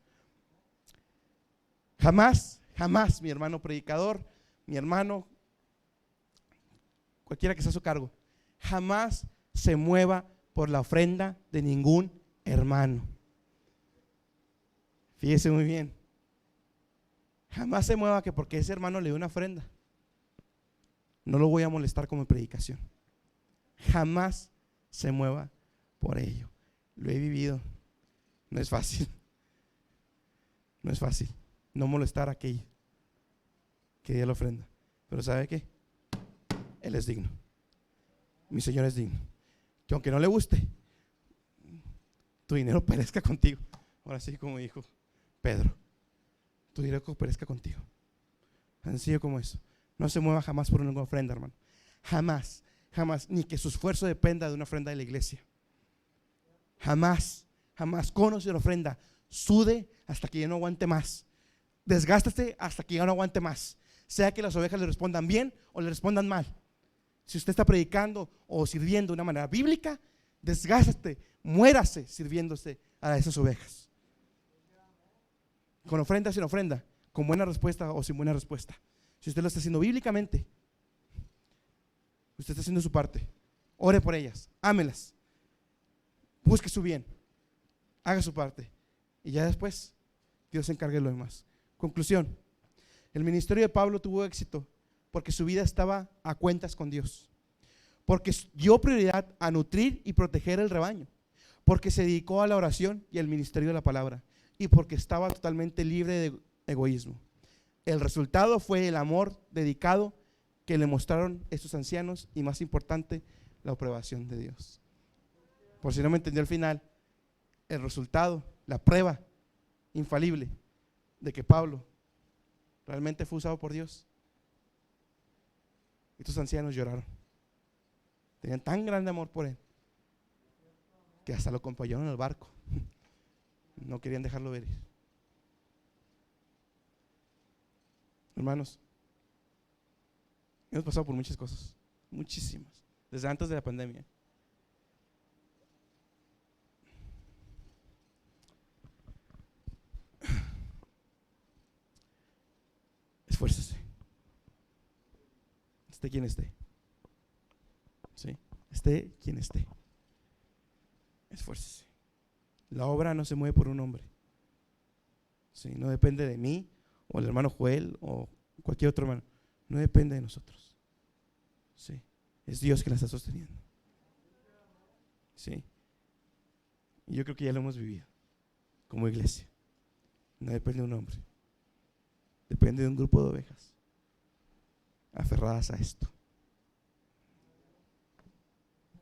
Jamás, jamás, mi hermano predicador, mi hermano, cualquiera que sea su cargo, jamás se mueva por la ofrenda de ningún hermano. Fíjese muy bien. Jamás se mueva que porque ese hermano le dio una ofrenda, no lo voy a molestar con mi predicación. Jamás se mueva por ello. Lo he vivido. No es fácil. No es fácil no molestar a aquel que dio la ofrenda. Pero ¿sabe qué? Él es digno. Mi Señor es digno. Que aunque no le guste, tu dinero perezca contigo. Ahora sí, como dijo Pedro, tu dinero perezca contigo. Tan sencillo como eso. No se mueva jamás por una ofrenda, hermano. Jamás, jamás. Ni que su esfuerzo dependa de una ofrenda de la iglesia. Jamás, jamás. Con o sin ofrenda, sude hasta que ya no aguante más. Desgástese hasta que ya no aguante más. Sea que las ovejas le respondan bien o le respondan mal. Si usted está predicando o sirviendo de una manera bíblica, desgástate, muérase sirviéndose a esas ovejas. Con ofrenda, sin ofrenda, con buena respuesta o sin buena respuesta. Si usted lo está haciendo bíblicamente, usted está haciendo su parte. Ore por ellas, ámelas, busque su bien, haga su parte y ya después Dios se encargue de lo demás. Conclusión: el ministerio de Pablo tuvo éxito porque su vida estaba a cuentas con Dios, porque dio prioridad a nutrir y proteger el rebaño, porque se dedicó a la oración y al ministerio de la palabra, y porque estaba totalmente libre de egoísmo. El resultado fue el amor dedicado que le mostraron estos ancianos y, más importante, la aprobación de Dios. Por si no me entendió al final, el resultado, la prueba infalible de que Pablo realmente fue usado por Dios. Estos ancianos lloraron. Tenían tan grande amor por él que hasta lo acompañaron en el barco. No querían dejarlo ver. Hermanos, hemos pasado por muchas cosas, muchísimas, desde antes de la pandemia. Esfuércese, esté quien esté. ¿Sí? Esté quien esté. Esfuércese. La obra no se mueve por un hombre. ¿Sí? No depende de mí o el hermano Joel o cualquier otro hermano. No depende de nosotros. ¿Sí? Es Dios quien la está sosteniendo. ¿Sí? Y yo creo que ya lo hemos vivido como iglesia. No depende de un hombre. Depende de un grupo de ovejas aferradas a esto.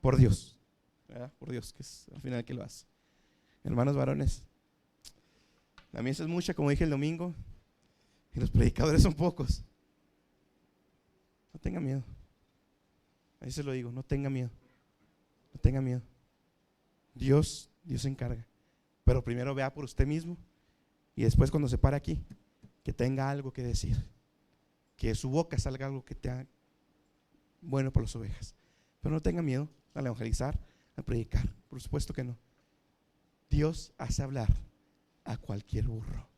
Por Dios, ¿verdad? Por Dios, que es al final el que lo hace. Hermanos varones, la mies es mucha, como dije el domingo, y los predicadores son pocos. No tenga miedo. Ahí se lo digo, no tenga miedo. No tenga miedo. Dios se encarga. Pero primero vea por usted mismo y después cuando se pare aquí, que tenga algo que decir. Que de su boca salga algo que te haga bueno para las ovejas. Pero no tenga miedo al evangelizar, a predicar. Por supuesto que no. Dios hace hablar a cualquier burro.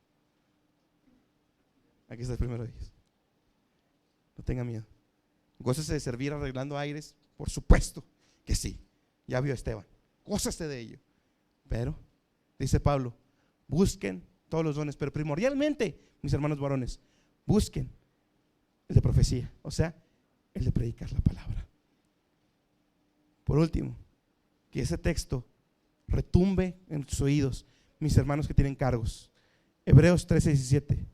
Aquí está el primero de ellos. No tenga miedo. Gócese de servir arreglando aires. Por supuesto que sí. Ya vio a Esteban. Gócese de ello. Pero, dice Pablo, busquen todos los dones, pero primordialmente, mis hermanos varones, busquen el de profecía, o sea, el de predicar la palabra. Por último, que ese texto retumbe en tus oídos, mis hermanos que tienen cargos. Hebreos 13:17.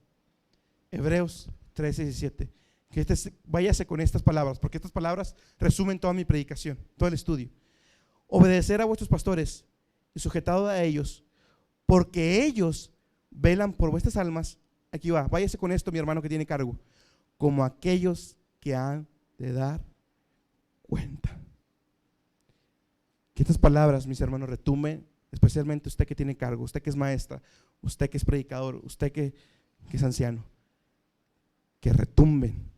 Hebreos 13:17. Que váyase con estas palabras, porque estas palabras resumen toda mi predicación, todo el estudio. Obedecer a vuestros pastores y sujetado a ellos, porque ellos velan por vuestras almas. Aquí va, váyase con esto, mi hermano que tiene cargo, como aquellos que han de dar cuenta. Que estas palabras, mis hermanos, retumben, especialmente usted que tiene cargo, usted que es maestra, usted que es predicador, usted que es anciano, que retumben.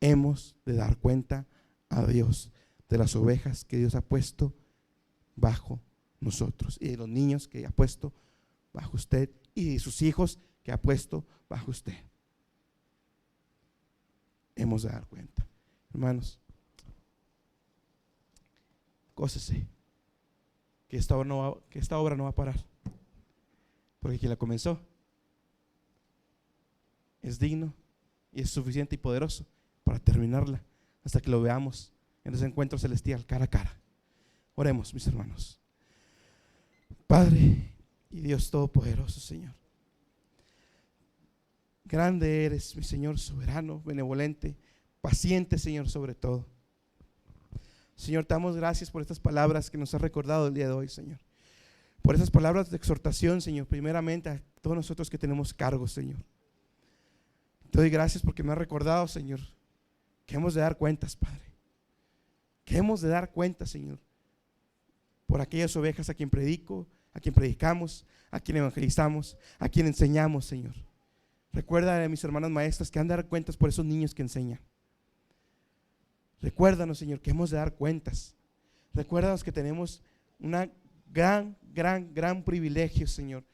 Hemos de dar cuenta a Dios de las ovejas que Dios ha puesto bajo nosotros, y de los niños que ha puesto bajo usted, y de sus hijos que ha puesto bajo usted. Hemos de dar cuenta, hermanos. Gócese que esta obra no va a parar, porque quien la comenzó es digno y es suficiente y poderoso para terminarla hasta que lo veamos en ese encuentro celestial cara a cara. Oremos, mis hermanos. Padre y Dios todopoderoso, Señor, grande eres, mi Señor, soberano, benevolente, paciente, Señor, sobre todo. Señor, te damos gracias por estas palabras que nos has recordado el día de hoy, Señor. Por esas palabras de exhortación, Señor, primeramente a todos nosotros que tenemos cargos, Señor. Te doy gracias porque me has recordado, Señor, que hemos de dar cuentas, Padre. Que hemos de dar cuentas, Señor, por aquellas ovejas a quien predico, a quien predicamos, a quien evangelizamos, a quien enseñamos, Señor. Recuerda a mis hermanas maestras que han de dar cuentas por esos niños que enseñan. Recuérdanos, Señor, que hemos de dar cuentas. Recuérdanos que tenemos una gran privilegio, Señor,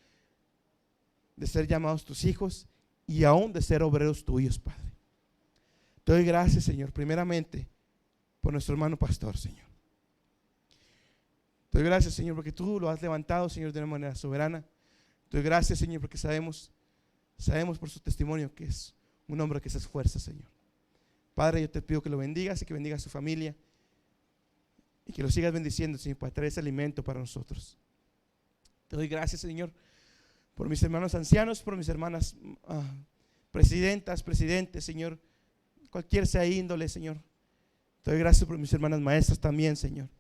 de ser llamados tus hijos y aún de ser obreros tuyos, Padre. Te doy gracias, Señor, primeramente por nuestro hermano pastor, Señor. Te doy gracias, Señor, porque tú lo has levantado, Señor, de una manera soberana. Te doy gracias, Señor, porque sabemos por su testimonio que es un hombre que se esfuerza, Señor. Padre, yo te pido que lo bendigas y que bendigas a su familia y que lo sigas bendiciendo, Señor, para traer ese alimento para nosotros. Te doy gracias, Señor, por mis hermanos ancianos, por mis hermanas presidentas, presidentes, Señor, cualquier sea índole, Señor. Te doy gracias por mis hermanas maestras también, Señor.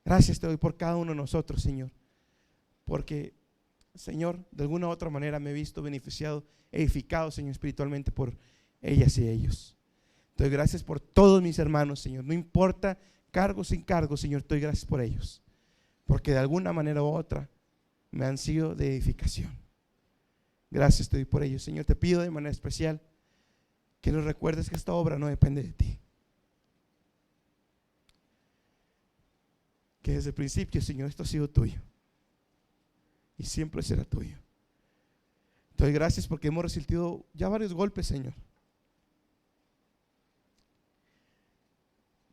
Gracias te doy por cada uno de nosotros, Señor, porque, Señor, de alguna u otra manera me he visto beneficiado, edificado, Señor, espiritualmente por ellas y ellos. Te doy gracias por todos mis hermanos, Señor. No importa cargo sin cargo, Señor, te doy gracias por ellos, porque de alguna manera u otra me han sido de edificación. Gracias te doy por ellos, Señor. Te pido de manera especial que nos recuerdes que esta obra no depende de ti, que desde el principio, Señor, esto ha sido tuyo y siempre será tuyo. Te doy gracias porque hemos resistido ya varios golpes, Señor.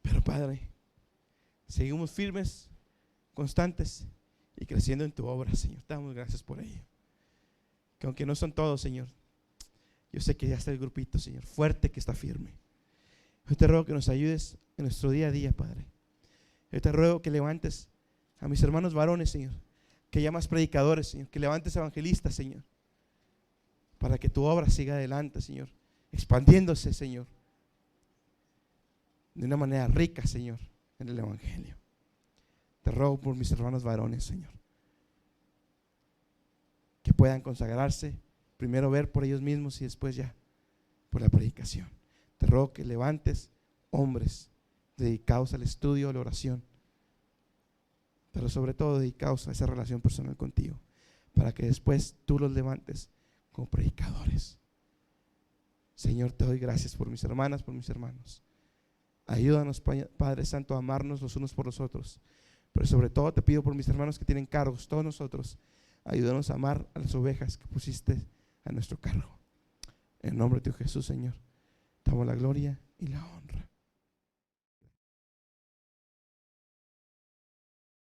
Pero, Padre, seguimos firmes, constantes y creciendo en tu obra, Señor. Te damos gracias por ello. Que aunque no son todos, Señor, yo sé que ya está el grupito, Señor, fuerte, que está firme. Yo te ruego que nos ayudes en nuestro día a día, Padre. Yo te ruego que levantes a mis hermanos varones, Señor, que llamas predicadores, Señor, que levantes evangelistas, Señor, para que tu obra siga adelante, Señor, expandiéndose, Señor, de una manera rica, Señor, en el evangelio. Te ruego por mis hermanos varones, Señor, que puedan consagrarse, primero ver por ellos mismos y después ya por la predicación. Te ruego que levantes hombres dedicados al estudio, a la oración, pero sobre todo dedicados a esa relación personal contigo, para que después tú los levantes como predicadores. Señor, te doy gracias por mis hermanas, por mis hermanos. Ayúdanos, Padre Santo, a amarnos los unos por los otros, pero sobre todo te pido por mis hermanos que tienen cargos, todos nosotros, ayúdanos a amar a las ovejas que pusiste a nuestro cargo. En el nombre de Jesús, Señor, te damos la gloria y la honra.